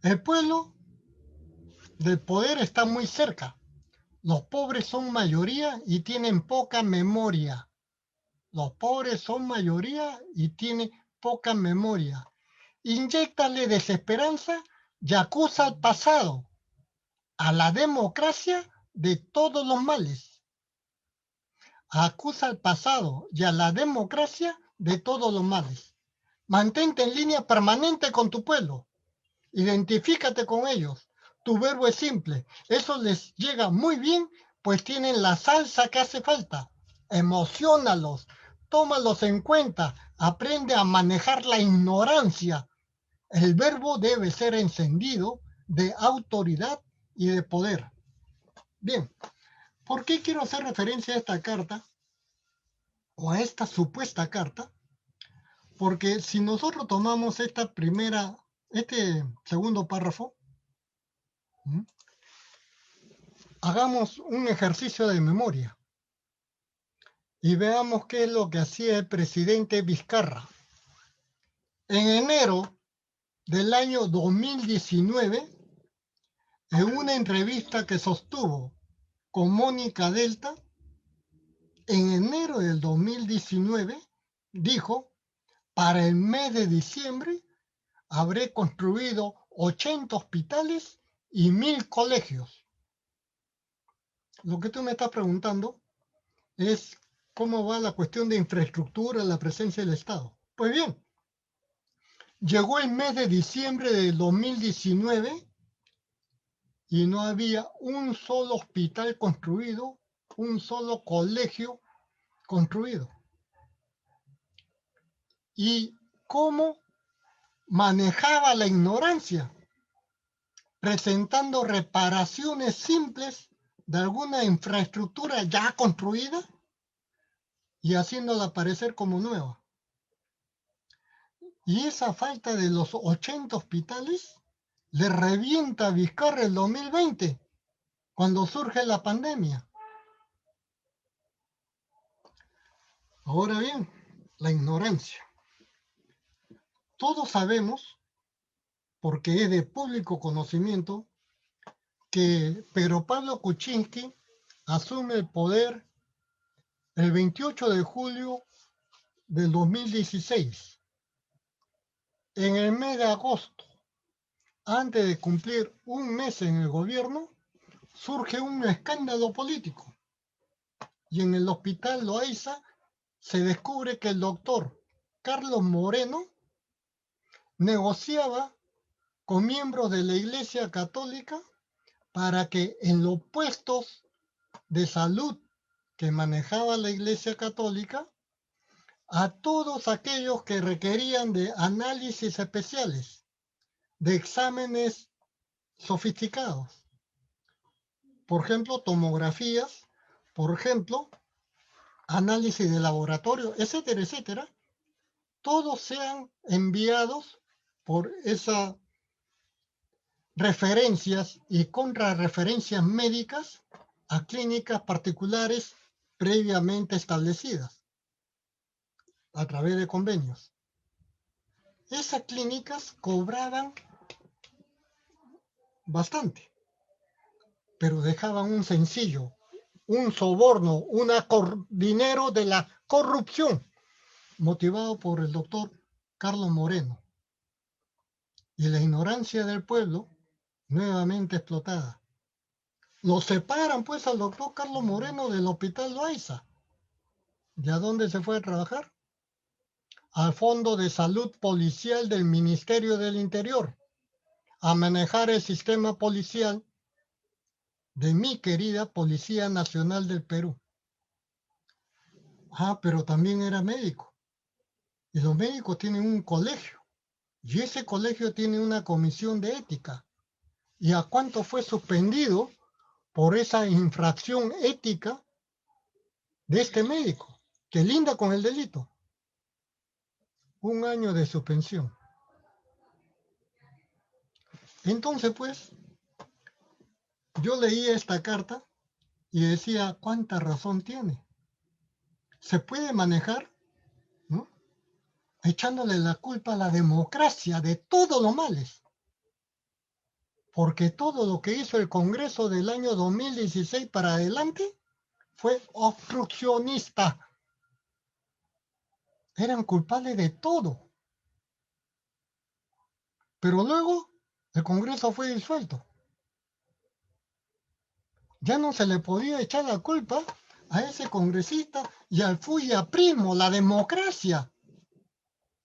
El pueblo del poder está muy cerca. Los pobres son mayoría y tienen poca memoria. Los pobres son mayoría y tienen poca memoria. Inyéctale desesperanza y acusa al pasado, a la democracia de todos los males. Acusa al pasado y a la democracia de todos los males. Mantente en línea permanente con tu pueblo. Identifícate con ellos. Tu verbo es simple. Eso les llega muy bien, pues tienen la salsa que hace falta. Emociónalos, tómalos en cuenta, aprende a manejar la ignorancia. El verbo debe ser encendido de autoridad y de poder. Bien, ¿por qué quiero hacer referencia a esta carta o a esta supuesta carta? Porque si nosotros tomamos este segundo párrafo, hagamos un ejercicio de memoria y veamos qué es lo que hacía el presidente Vizcarra. En enero del año 2019, en una entrevista que sostuvo con Mónica Delta, en enero del 2019, dijo, para el mes de diciembre habré construido 80 hospitales y 1000 colegios. Lo que tú me estás preguntando es cómo va la cuestión de infraestructura, la presencia del Estado. Pues bien, llegó el mes de diciembre del 2019 y no había un solo hospital construido, un solo colegio construido. ¿Y cómo manejaba la ignorancia? Presentando reparaciones simples de alguna infraestructura ya construida y haciéndola parecer como nueva. Y esa falta de los 80 hospitales le revienta a Vizcarra el 2020, cuando surge la pandemia. Ahora bien, la ignorancia. Todos sabemos, porque es de público conocimiento, que Pedro Pablo Kuczynski asume el poder el 28 de julio del 2016. En el mes de agosto, antes de cumplir un mes en el gobierno, surge un escándalo político. Y en el hospital Loaiza se descubre que el doctor Carlos Moreno negociaba con miembros de la Iglesia Católica para que en los puestos de salud que manejaba la Iglesia Católica, a todos aquellos que requerían de análisis especiales, de exámenes sofisticados, por ejemplo, tomografías, por ejemplo, análisis de laboratorio, etcétera, etcétera, todos sean enviados por esas referencias y contrarreferencias médicas a clínicas particulares previamente establecidas a través de convenios. Esas clínicas cobraban bastante, pero dejaban un sencillo, un soborno, dinero de la corrupción, motivado por el doctor Carlos Moreno. Y la ignorancia del pueblo, nuevamente explotada. Lo separan pues al doctor Carlos Moreno del hospital Loaiza. ¿Y a dónde se fue a trabajar? Al Fondo de Salud Policial del Ministerio del Interior, a manejar el sistema policial de mi querida Policía Nacional del Perú. Ah, pero también era médico. Y los médicos tienen un colegio. Y ese colegio tiene una comisión de ética. ¿Y a cuánto fue suspendido por esa infracción ética de este médico, que linda con el delito? 1 año de suspensión. Entonces, pues, yo leía esta carta y decía, ¿cuánta razón tiene? Se puede manejar, ¿no?, echándole la culpa a la democracia de todos los males. Porque todo lo que hizo el Congreso del año 2016 para adelante fue obstruccionista. Eran culpables de todo. Pero luego el Congreso fue disuelto. Ya no se le podía echar la culpa a ese congresista y al Fuya Primo, la democracia.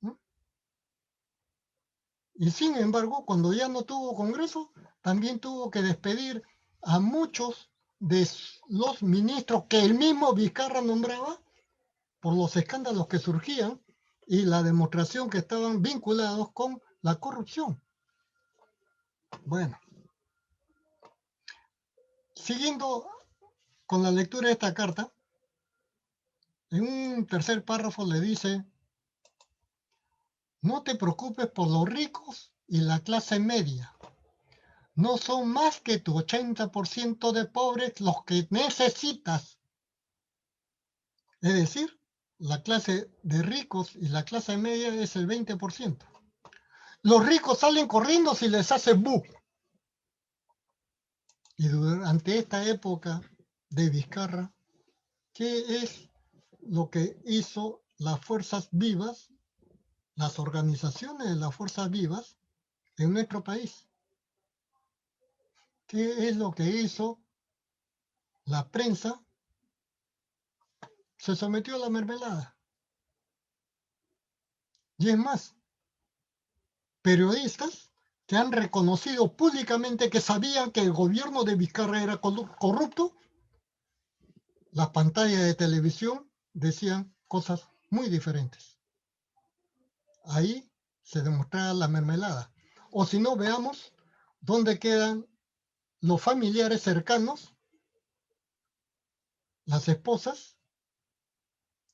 ¿No? Y sin embargo, cuando ya no tuvo Congreso, también tuvo que despedir a muchos de los ministros que el mismo Vizcarra nombraba por los escándalos que surgían y la demostración que estaban vinculados con la corrupción. Bueno, siguiendo con la lectura de esta carta, en un tercer párrafo le dice: no te preocupes por los ricos y la clase media. No son más que tu 80% de pobres los que necesitas. Es decir, la clase de ricos y la clase media es el 20%. Los ricos salen corriendo si les hace bu. Y durante esta época de Vizcarra, ¿qué es lo que hizo las fuerzas vivas, las organizaciones de las fuerzas vivas en nuestro país? ¿Qué es lo que hizo la prensa? Se sometió a la mermelada. Y es más, periodistas que han reconocido públicamente que sabían que el gobierno de Vizcarra era corrupto, las pantallas de televisión decían cosas muy diferentes. Ahí se demostraba la mermelada. O si no, veamos dónde quedan los familiares cercanos, las esposas,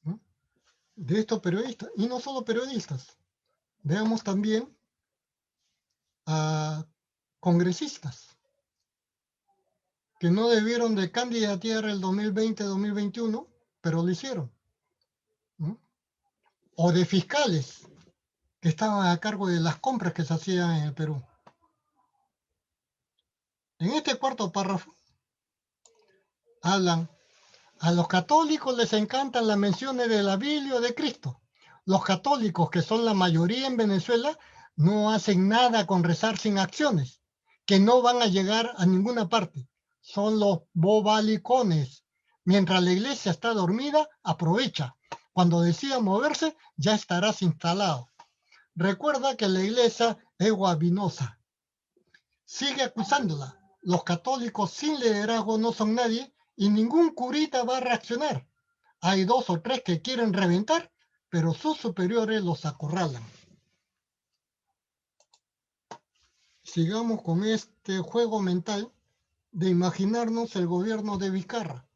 ¿no?, de estos periodistas. Y no solo periodistas. Veamos también a congresistas que no debieron de candidatear el 2020-2021, pero lo hicieron, ¿no? O de fiscales que estaban a cargo de las compras que se hacían en el Perú. En este cuarto párrafo hablan: a los católicos les encantan las menciones de la Biblia o de Cristo. Los católicos, que son la mayoría en Venezuela, no hacen nada con rezar sin acciones, que no van a llegar a ninguna parte. Son los bobalicones. Mientras la iglesia está dormida, aprovecha. Cuando decida moverse, ya estarás instalado. Recuerda que la iglesia es guabinosa. Sigue acusándola. Los católicos sin liderazgo no son nadie y ningún curita va a reaccionar. Hay 2 o 3 que quieren reventar, pero sus superiores los acorralan. Sigamos con este juego mental de imaginarnos el gobierno de Vizcarra.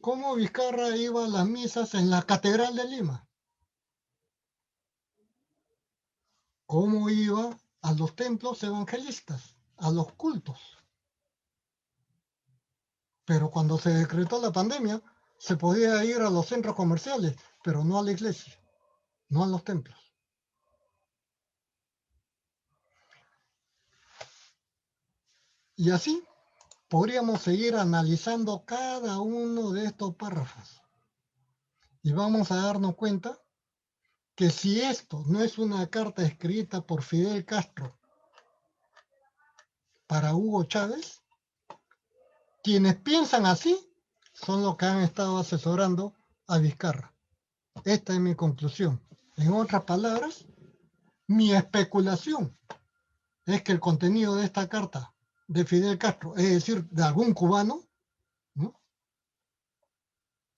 ¿Cómo Vizcarra iba a las misas en la Catedral de Lima? ¿Cómo iba a los templos evangelistas, a los cultos? Pero cuando se decretó la pandemia, se podía ir a los centros comerciales, pero no a la iglesia, no a los templos. Y así podríamos seguir analizando cada uno de estos párrafos. Y vamos a darnos cuenta que si esto no es una carta escrita por Fidel Castro para Hugo Chávez, quienes piensan así son los que han estado asesorando a Vizcarra. Esta es mi conclusión. En otras palabras, mi especulación es que el contenido de esta carta de Fidel Castro, es decir, de algún cubano, ¿no?,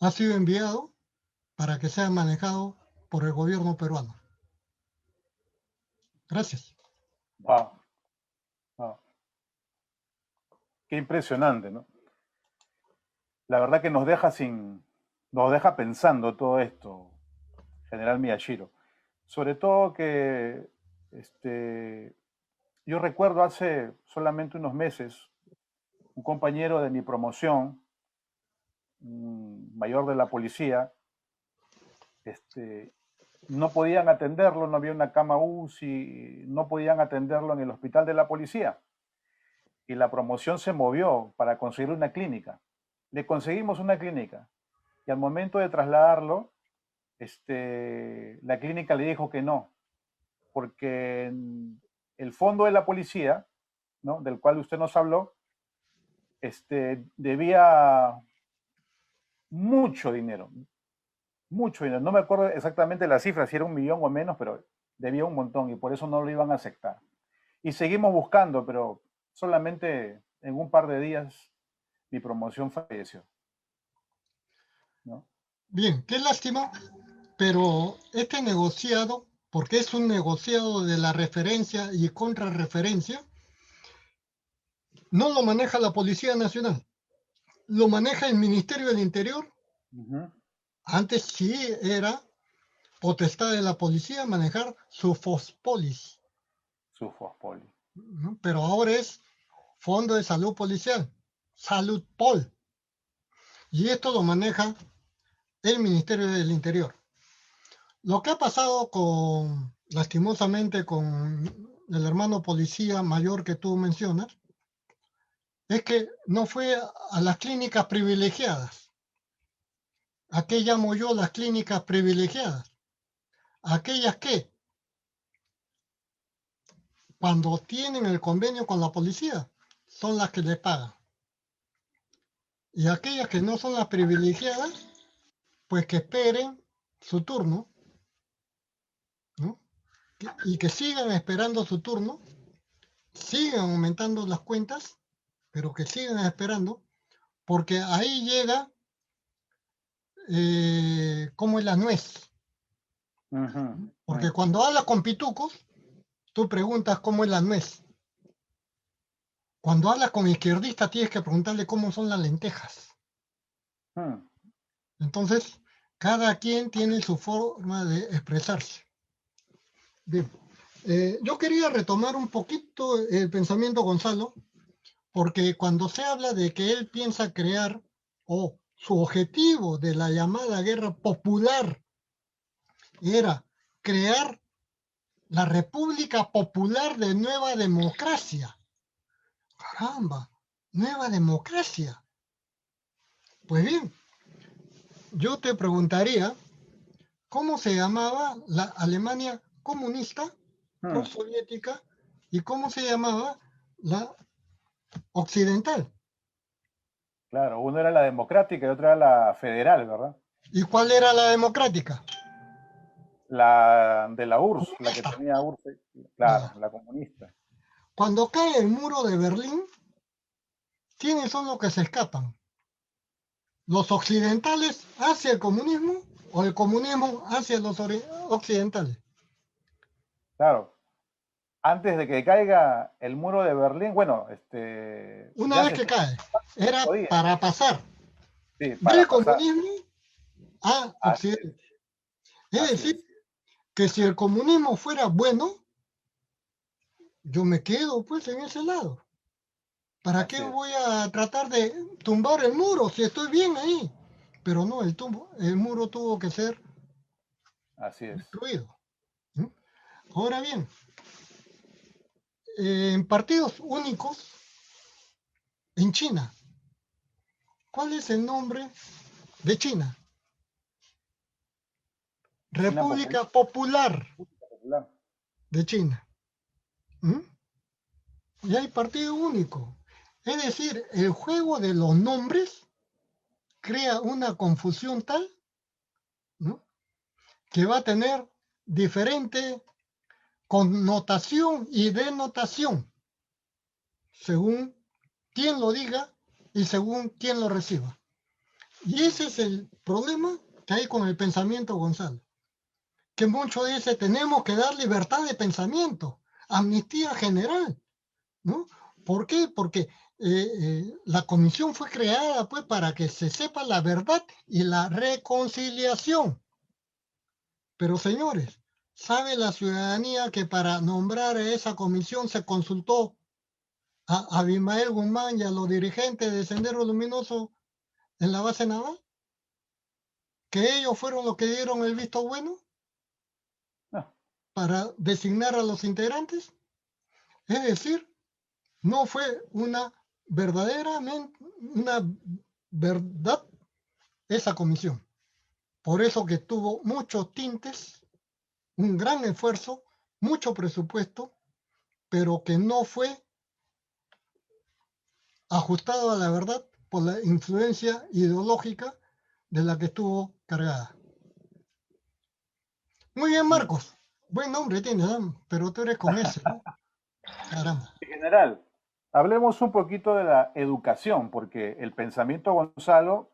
ha sido enviado para que sea manejado por el gobierno peruano. Gracias. Wow. Wow. Qué impresionante, ¿no? La verdad que nos deja pensando todo esto, General Miyashiro. Sobre todo que yo recuerdo hace solamente unos meses, un compañero de mi promoción, mayor de la policía, no podían atenderlo, no había una cama UCI, no podían atenderlo en el hospital de la policía. Y la promoción se movió para conseguir una clínica. Le conseguimos una clínica. Y al momento de trasladarlo, la clínica le dijo que no, porque el fondo de la policía, ¿no?, del cual usted nos habló, debía mucho dinero. No me acuerdo exactamente la cifra, si era 1 millón o menos, pero debía un montón y por eso no lo iban a aceptar. Y seguimos buscando, pero solamente en un par de días mi promoción falleció, ¿no? Bien, qué lástima, pero este negociado, porque es un negociado de la referencia y contrarreferencia, no lo maneja la Policía Nacional, lo maneja el Ministerio del Interior. Antes sí era potestad de la policía manejar su Fospolis, ¿no?, pero ahora es Fondo de Salud Policial, Saludpol, y esto lo maneja el Ministerio del Interior. Lo que ha pasado lastimosamente con el hermano policía mayor que tú mencionas, es que no fue a las clínicas privilegiadas. ¿A qué llamo yo las clínicas privilegiadas? Aquellas que, cuando tienen el convenio con la policía, son las que les pagan. Y aquellas que no son las privilegiadas, pues que esperen su turno, ¿no?, y que sigan esperando su turno, sigan aumentando las cuentas, pero que sigan esperando, porque ahí llega como es la nuez. Porque cuando hablas con pitucos, tú preguntas cómo es la nuez. Cuando hablas con izquierdistas, tienes que preguntarle cómo son las lentejas. Entonces, cada quien tiene su forma de expresarse. Bien. Yo quería retomar un poquito el pensamiento Gonzalo, porque cuando se habla de que él piensa crear, o su objetivo de la llamada guerra popular era crear la República Popular de Nueva Democracia. Caramba, Nueva Democracia. Pues bien, yo te preguntaría, ¿cómo se llamaba la Alemania comunista, prosoviética, y cómo se llamaba la occidental? Claro, una era la democrática y otra era la federal, ¿verdad? ¿Y cuál era la democrática? La de la URSS, Comunista. la que tenía URSS, claro, la comunista. Cuando cae el muro de Berlín, ¿quiénes son los que se escapan? ¿Los occidentales hacia el comunismo o el comunismo hacia los occidentales? Claro. Antes de que caiga el muro de Berlín, bueno, una vez que cae, era para pasar del comunismo a Occidente. Es decir, que si el comunismo fuera bueno, yo me quedo pues en ese lado. ¿Para qué voy a tratar de tumbar el muro si estoy bien ahí? Pero no, el muro tuvo que ser destruido. ¿Mm? Ahora bien, en partidos únicos, en China, ¿cuál es el nombre de China? República Popular de China. ¿Mm? Y hay partido único. Es decir, el juego de los nombres crea una confusión tal ¿no? Que va a tener diferente connotación y denotación, según quien lo diga y según quien lo reciba. Y ese es el problema que hay con el pensamiento, Gonzalo. Que muchos dicen, tenemos que dar libertad de pensamiento, amnistía general, ¿no? ¿Por qué? Porque la comisión fue creada pues para que se sepa la verdad y la reconciliación. Pero señores, ¿sabe la ciudadanía que para nombrar a esa comisión se consultó a Abimael Guzmán y a los dirigentes de Sendero Luminoso en la base naval? ¿Que ellos fueron los que dieron el visto bueno No. para designar a los integrantes? Es decir, no fue una verdad esa comisión. Por eso que tuvo muchos tintes, un gran esfuerzo, mucho presupuesto, pero que no fue ajustado a la verdad por la influencia ideológica de la que estuvo cargada. Muy bien, Marcos. Buen nombre tienes, ¿no? Pero tú eres con ese, ¿no? Caramba. En general, hablemos un poquito de la educación, porque el pensamiento Gonzalo,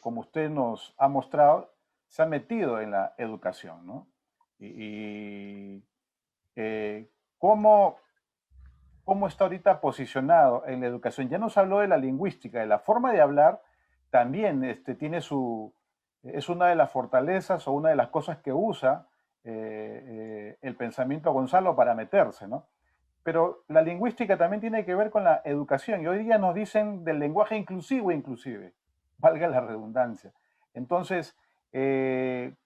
como usted nos ha mostrado, se ha metido en la educación, ¿no? Y ¿cómo, cómo está ahorita posicionado en la educación? Ya nos habló de la lingüística, de la forma de hablar, también tiene es una de las fortalezas o una de las cosas que usa el pensamiento Gonzalo para meterse, ¿no? Pero la lingüística también tiene que ver con la educación y hoy día nos dicen del lenguaje inclusivo inclusive, valga la redundancia. Entonces,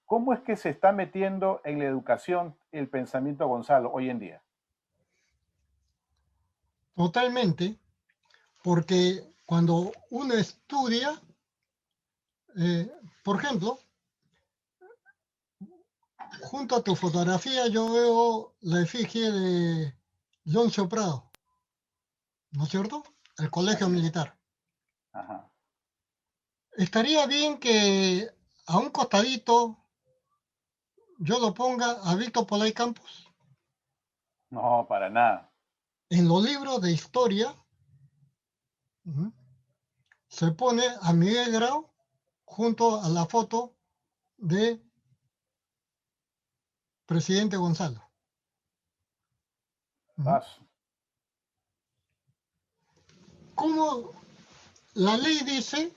¿cómo es que se está metiendo en la educación el pensamiento Gonzalo hoy en día? Totalmente, porque cuando uno estudia, eh, por ejemplo, junto a tu fotografía yo veo la efigie de Leoncio Prado, ¿no es cierto? El colegio Así es. militar. Ajá. Estaría bien que a un costadito yo lo ponga a Víctor Polay Campos. No, para nada. En los libros de historia uh, se pone a Miguel Grau junto a la foto de presidente Gonzalo. Uh, Paso. ¿Cómo la ley dice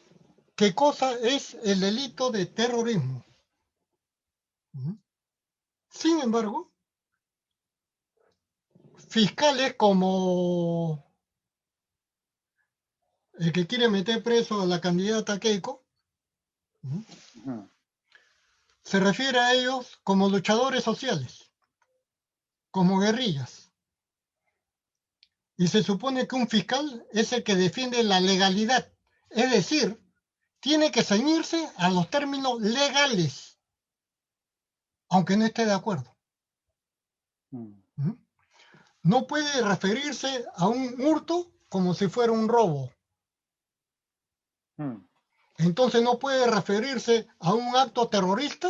qué cosa es el delito de terrorismo? Uh, Sin embargo, fiscales como el que quiere meter preso a la candidata Keiko, Ujú. se refiere a ellos como luchadores sociales, como guerrillas. Y se supone que un fiscal es el que defiende la legalidad. Es decir, tiene que ceñirse a los términos legales, aunque no esté de acuerdo. Mm. No puede referirse a un hurto como si fuera un robo. Mm. Entonces no puede referirse a un acto terrorista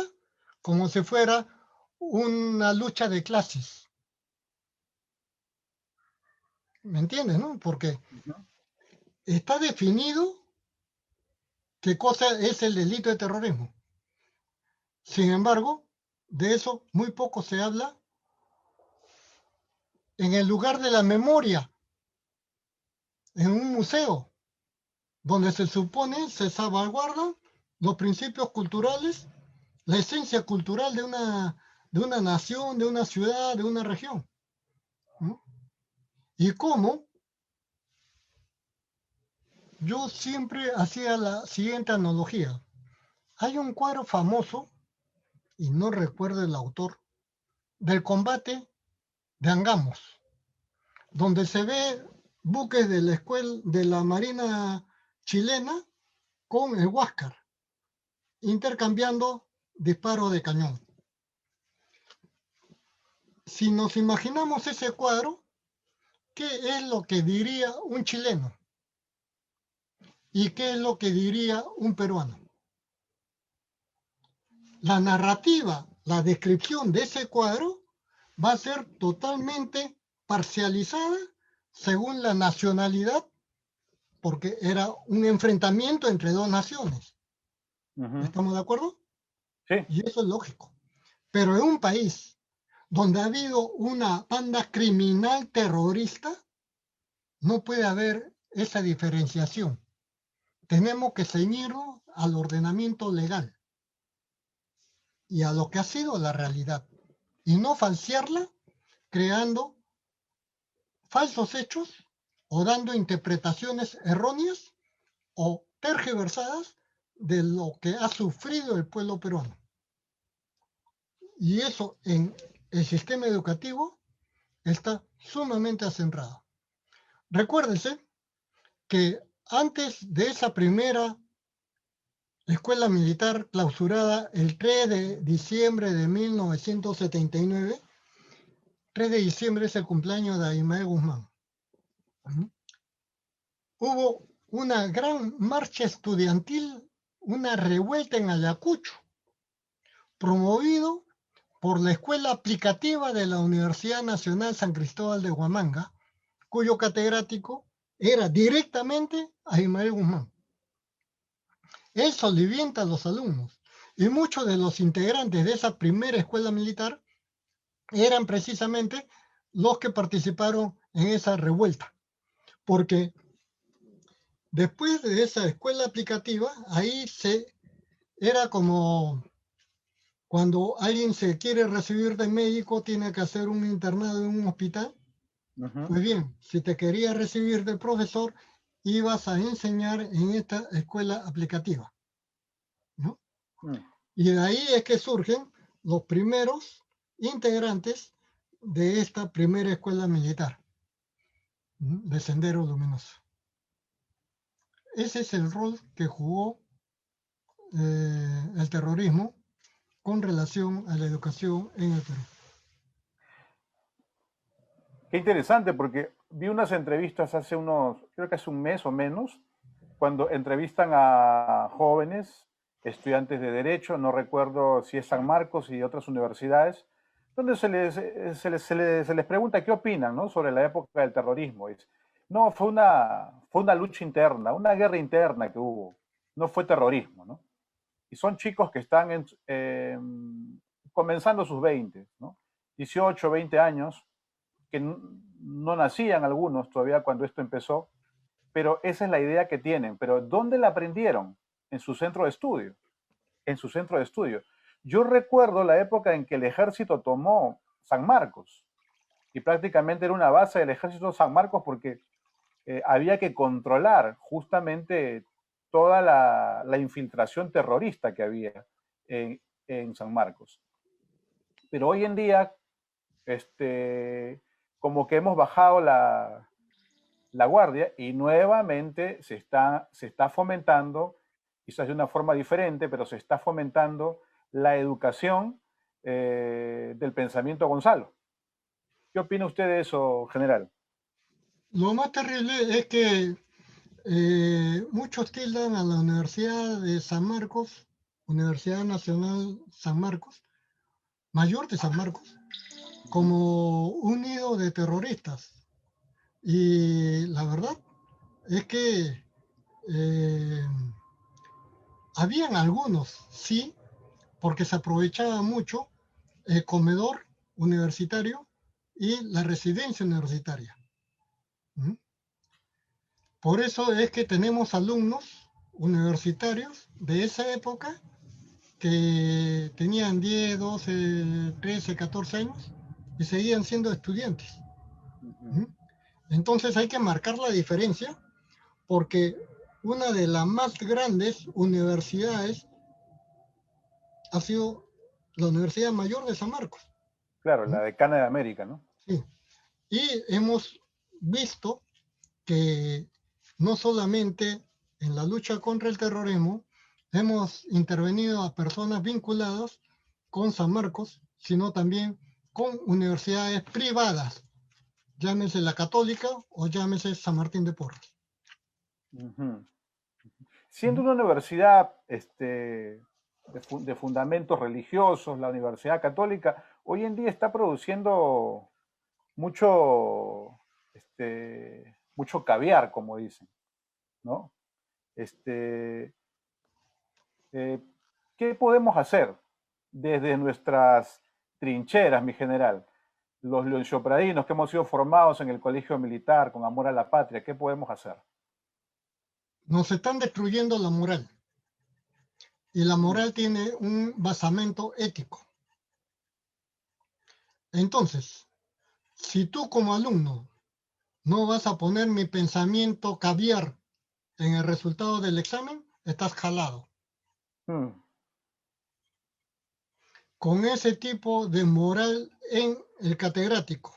como si fuera una lucha de clases. ¿Me entiendes, no? Porque Ujú. está definido qué cosa es el delito de terrorismo. Sin embargo, de eso muy poco se habla en el lugar de la memoria, en un museo, donde se supone se salvaguardan los principios culturales, la esencia cultural de una nación, de una ciudad, de una región. ¿No? Y cómo yo siempre hacía la siguiente analogía. Hay un cuadro famoso, y no recuerdo el autor, del combate de Angamos, donde se ve buques de la escuela de la Marina chilena con el Huáscar, intercambiando disparos de cañón. Si nos imaginamos ese cuadro, ¿qué es lo que diría un chileno? ¿Y qué es lo que diría un peruano? la narrativa, la descripción de ese cuadro va a ser totalmente parcializada según la nacionalidad, porque era un enfrentamiento entre dos naciones. ¿Estamos de acuerdo? Sí. Y eso es lógico. Pero en un país donde ha habido una banda criminal terrorista, no puede haber esa diferenciación. Tenemos que ceñirnos al ordenamiento legal y a lo que ha sido la realidad, y no falsearla creando falsos hechos o dando interpretaciones erróneas o tergiversadas de lo que ha sufrido el pueblo peruano. Y eso en el sistema educativo está sumamente acentrado. Recuérdense que antes de esa primera escuela militar clausurada el 3 de diciembre de 1979, 3 de diciembre es el cumpleaños de Abimael Guzmán, hubo una gran marcha estudiantil, una revuelta en Ayacucho, promovido por la Escuela Aplicativa de la Universidad Nacional San Cristóbal de Huamanga, cuyo catedrático era directamente Abimael Guzmán. Él solivianta a los alumnos y muchos de los integrantes de esa primera escuela militar eran precisamente los que participaron en esa revuelta, porque después de esa escuela aplicativa, ahí era como cuando alguien se quiere recibir de médico, tiene que hacer un internado en un hospital. Pues bien, si te querías recibir de profesor, ibas a enseñar en esta escuela aplicativa, ¿no? Y de ahí es que surgen los primeros integrantes de esta primera escuela militar, de Sendero Luminoso. Ese es el rol que jugó el terrorismo con relación a la educación en el Perú. Qué interesante, porque vi unas entrevistas creo que hace un mes o menos, cuando entrevistan a jóvenes, estudiantes de Derecho, no recuerdo si es San Marcos y otras universidades, donde se les pregunta qué opinan, ¿no?, sobre la época del terrorismo. No, fue una lucha interna, una guerra interna que hubo, no fue terrorismo, ¿no? Y son chicos que están comenzando sus 20, ¿no? 18, 20 años, que no nacían algunos todavía cuando esto empezó, pero esa es la idea que tienen. Pero ¿dónde la aprendieron? En su centro de estudio. En su centro de estudio. Yo recuerdo la época en que el ejército tomó San Marcos, y prácticamente era una base del ejército San Marcos porque había que controlar justamente toda la infiltración terrorista que había en San Marcos. Pero hoy en día, como que hemos bajado la guardia y nuevamente se está fomentando, quizás de una forma diferente, pero se está fomentando la educación del pensamiento Gonzalo. ¿Qué opina usted de eso, general? Lo más terrible es que muchos tildan a la Universidad de San Marcos, Universidad Nacional San Marcos, mayor de San Marcos, como un nido de terroristas. Y la verdad es que habían algunos, sí, porque se aprovechaba mucho el comedor universitario y la residencia universitaria. Por eso es que tenemos alumnos universitarios de esa época que tenían 10, 12, 13, 14 años y seguían siendo estudiantes. Entonces hay que marcar la diferencia porque una de las más grandes universidades ha sido la Universidad Mayor de San Marcos. Claro, la decana de América, ¿no? Sí. Y hemos visto que no solamente en la lucha contra el terrorismo hemos intervenido a personas vinculadas con San Marcos, sino también con universidades privadas, llámese la Católica o llámese San Martín de Porres. Siendo una universidad de fundamentos religiosos, la Universidad Católica, hoy en día está produciendo mucho, mucho caviar, como dicen, ¿no? Este, eh, ¿Qué podemos hacer desde nuestras trincheras, mi general? Los leonchopradinos que hemos sido formados en el colegio militar con amor a la patria, ¿qué podemos hacer? Nos están destruyendo la moral. Y la moral tiene un basamento ético. Entonces, si tú como alumno no vas a poner mi pensamiento caviar en el resultado del examen, estás jalado. Mm. Con ese tipo de moral en el catedrático,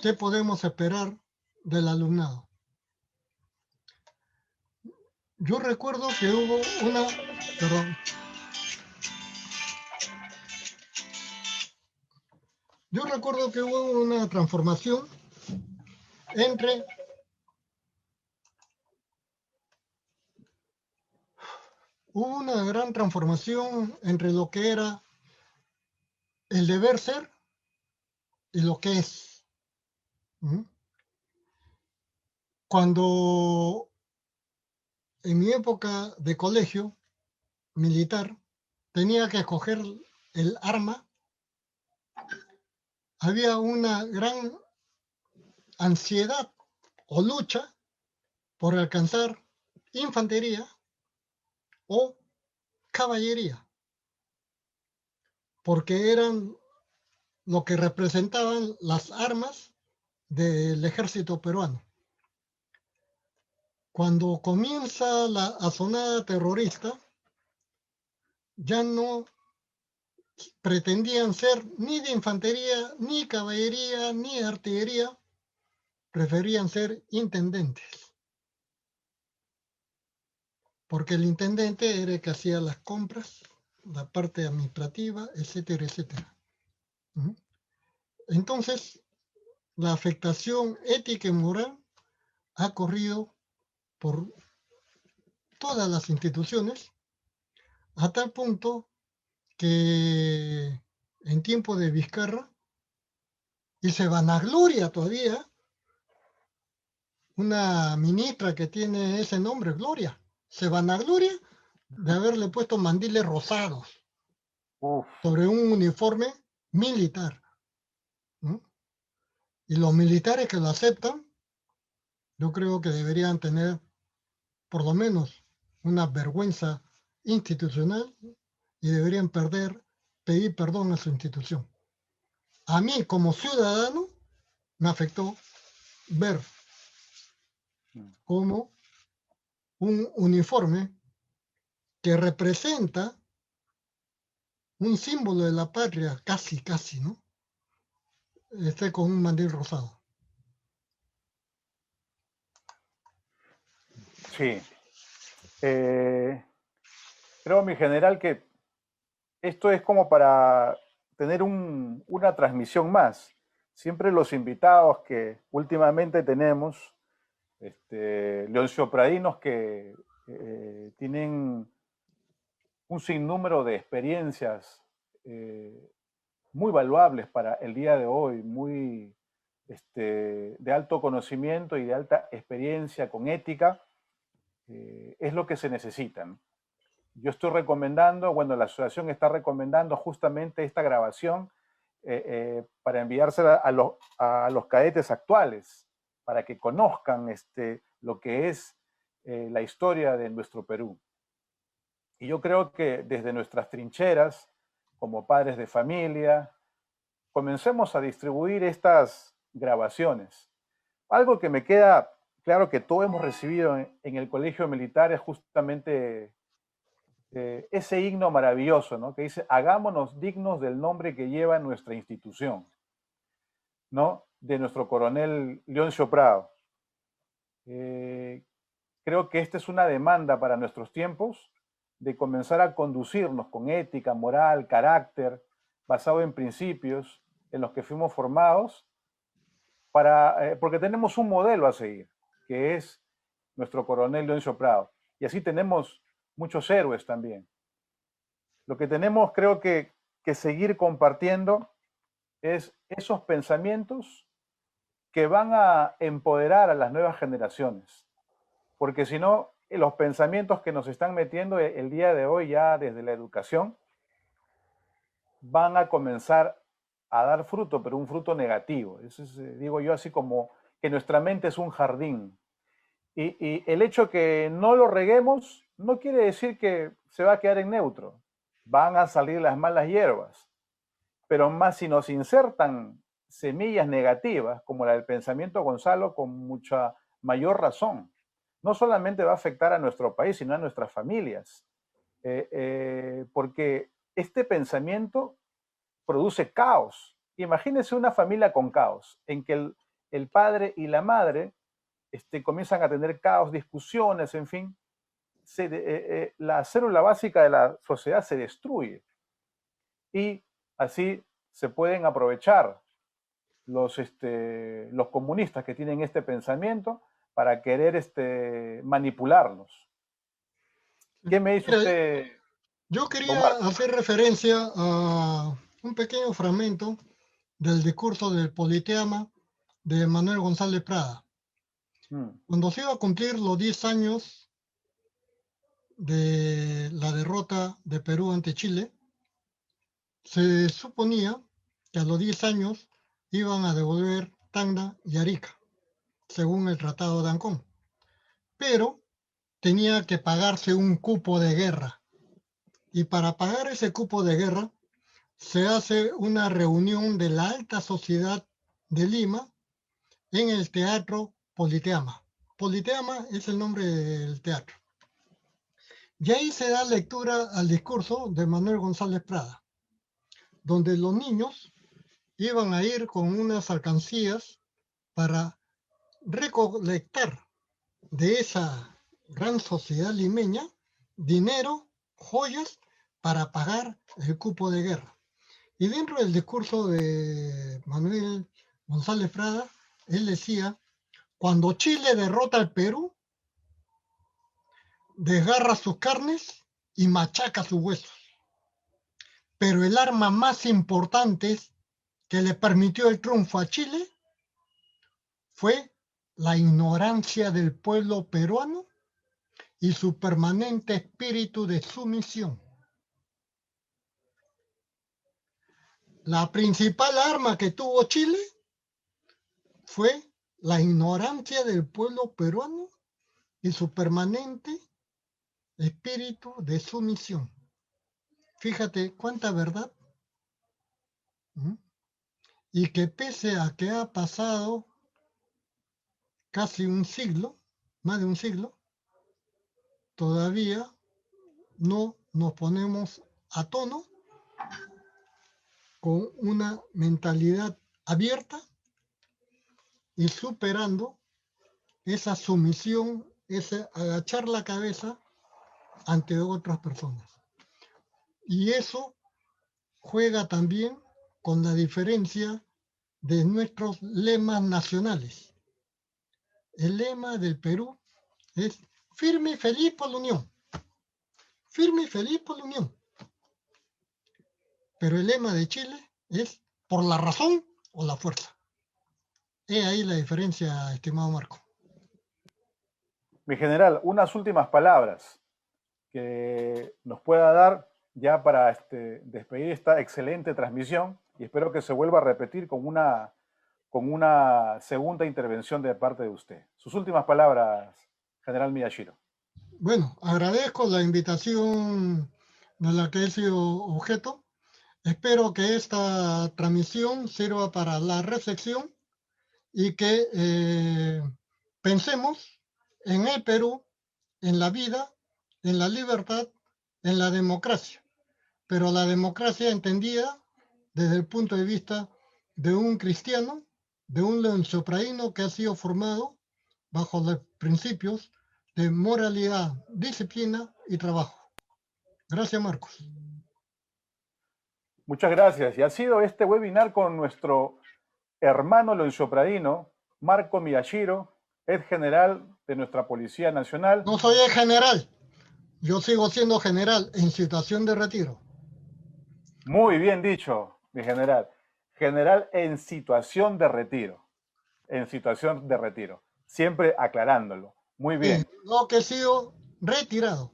¿qué podemos esperar del alumnado? Yo recuerdo que hubo una, perdón, yo recuerdo que hubo una transformación entre hubo una gran transformación entre lo que era el deber ser y lo que es. ¿Mm? Cuando en mi época de colegio militar tenía que escoger el arma, había una gran ansiedad o lucha por alcanzar infantería o caballería, porque eran lo que representaban las armas del ejército peruano. Cuando comienza la asonada terrorista, ya no pretendían ser ni de infantería, ni caballería, ni artillería, preferían ser intendentes, porque el intendente era el que hacía las compras, la parte administrativa, etcétera, etcétera. Entonces, la afectación ética y moral ha corrido por todas las instituciones, a tal punto que en tiempo de Vizcarra, y se vanagloria todavía, una ministra que tiene ese nombre, Gloria, se vanagloria de haberle puesto mandiles rosados Uf. sobre un uniforme militar, ¿no? Y los militares que lo aceptan, yo creo que deberían tener por lo menos una vergüenza institucional y deberían pedir perdón a su institución. A mí, como ciudadano, me afectó ver cómo un uniforme que representa un símbolo de la patria, casi, ¿no? Esté con un mandil rosado. Sí. Creo, mi general, que esto es como para tener una transmisión más. Siempre los invitados que últimamente tenemos, leonchopradinos que tienen un sinnúmero de experiencias muy valuables para el día de hoy, muy de alto conocimiento y de alta experiencia con ética, es lo que se necesita, ¿no? Yo estoy recomendando, bueno, la asociación está recomendando justamente esta grabación para enviársela a los cadetes actuales, para que conozcan lo que es la historia de nuestro Perú. Y yo creo que desde nuestras trincheras, como padres de familia, comencemos a distribuir estas grabaciones. Algo que me queda claro que todos hemos recibido en el colegio militar es justamente ese himno maravilloso, ¿no? Que dice, hagámonos dignos del nombre que lleva nuestra institución, ¿no? De nuestro coronel Leoncio Prado. Creo que esta es una demanda para nuestros tiempos, de comenzar a conducirnos con ética, moral, carácter, basado en principios en los que fuimos formados, porque tenemos un modelo a seguir, que es nuestro coronel Leoncio Prado. Y así tenemos muchos héroes también. Lo que tenemos, creo que seguir compartiendo es esos pensamientos que van a empoderar a las nuevas generaciones. Porque si no, los pensamientos que nos están metiendo el día de hoy ya desde la educación van a comenzar a dar fruto, pero un fruto negativo. Eso es, digo yo, así como que nuestra mente es un jardín. Y el hecho que no lo reguemos no quiere decir que se va a quedar en neutro. Van a salir las malas hierbas. Pero más si nos insertan semillas negativas, como la del pensamiento Gonzalo, con mucha mayor razón. No solamente va a afectar a nuestro país, sino a nuestras familias. Porque este pensamiento produce caos. Imagínense una familia con caos, en que el padre y la madre comienzan a tener caos, discusiones, en fin. La célula básica de la sociedad se destruye. Y así se pueden aprovechar los comunistas que tienen este pensamiento para querer manipularnos. ¿Qué me dice usted? Yo quería hacer referencia a un pequeño fragmento del discurso del Politeama de Manuel González Prada. Cuando se iba a cumplir los 10 años de la derrota de Perú ante Chile, se suponía que a los 10 años iban a devolver Tacna y Arica, según el Tratado de Ancón. Pero tenía que pagarse un cupo de guerra. Y para pagar ese cupo de guerra, se hace una reunión de la alta sociedad de Lima en el Teatro Politeama. Politeama es el nombre del teatro. Y ahí se da lectura al discurso de Manuel González Prada, donde los niños iban a ir con unas alcancías para recolectar de esa gran sociedad limeña dinero, joyas, para pagar el cupo de guerra. Y dentro del discurso de Manuel González Prada, él decía, cuando Chile derrota al Perú, desgarra sus carnes y machaca sus huesos. Pero el arma más importante que le permitió el triunfo a Chile fue la ignorancia del pueblo peruano y su permanente espíritu de sumisión. La principal arma que tuvo Chile fue la ignorancia del pueblo peruano y su permanente espíritu de sumisión. Fíjate cuánta verdad. Y que pese a que ha pasado casi un siglo, más de un siglo, todavía no nos ponemos a tono con una mentalidad abierta y superando esa sumisión, ese agachar la cabeza ante otras personas. Y eso juega también con la diferencia de nuestros lemas nacionales. El lema del Perú es firme y feliz por la unión. Firme y feliz por la unión. Pero el lema de Chile es por la razón o la fuerza. He ahí la diferencia, estimado Marco. Mi general, unas últimas palabras que nos pueda dar ya para despedir esta excelente transmisión, y espero que se vuelva a repetir con una segunda intervención de parte de usted. Sus últimas palabras, general Miyashiro. Bueno, agradezco la invitación de la que he sido objeto. Espero que esta transmisión sirva para la reflexión y que pensemos en el Perú, en la vida, en la libertad, en la democracia. Pero la democracia entendida desde el punto de vista de un cristiano, de un leonzopraíno que ha sido formado bajo los principios de moralidad, disciplina y trabajo. Gracias, Marcos. Muchas gracias. Y ha sido este webinar con nuestro hermano leonzopradino, Marco Miyashiro, ex general de nuestra Policía Nacional. No soy el general, yo sigo siendo general en situación de retiro. Muy bien dicho, mi general. General en situación de retiro. En situación de retiro. Siempre aclarándolo. Muy Sí, bien. no que he sido retirado.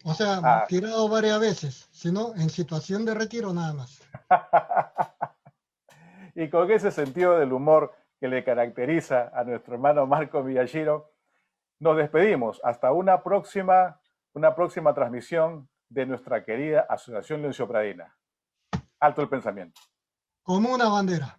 O sea, Ah. tirado varias veces, sino en situación de retiro nada más. Y con ese sentido del humor que le caracteriza a nuestro hermano Marco Miyashiro, nos despedimos hasta una próxima transmisión de nuestra querida Asociación Leoncio Pradina. Alto el pensamiento. Como una bandera.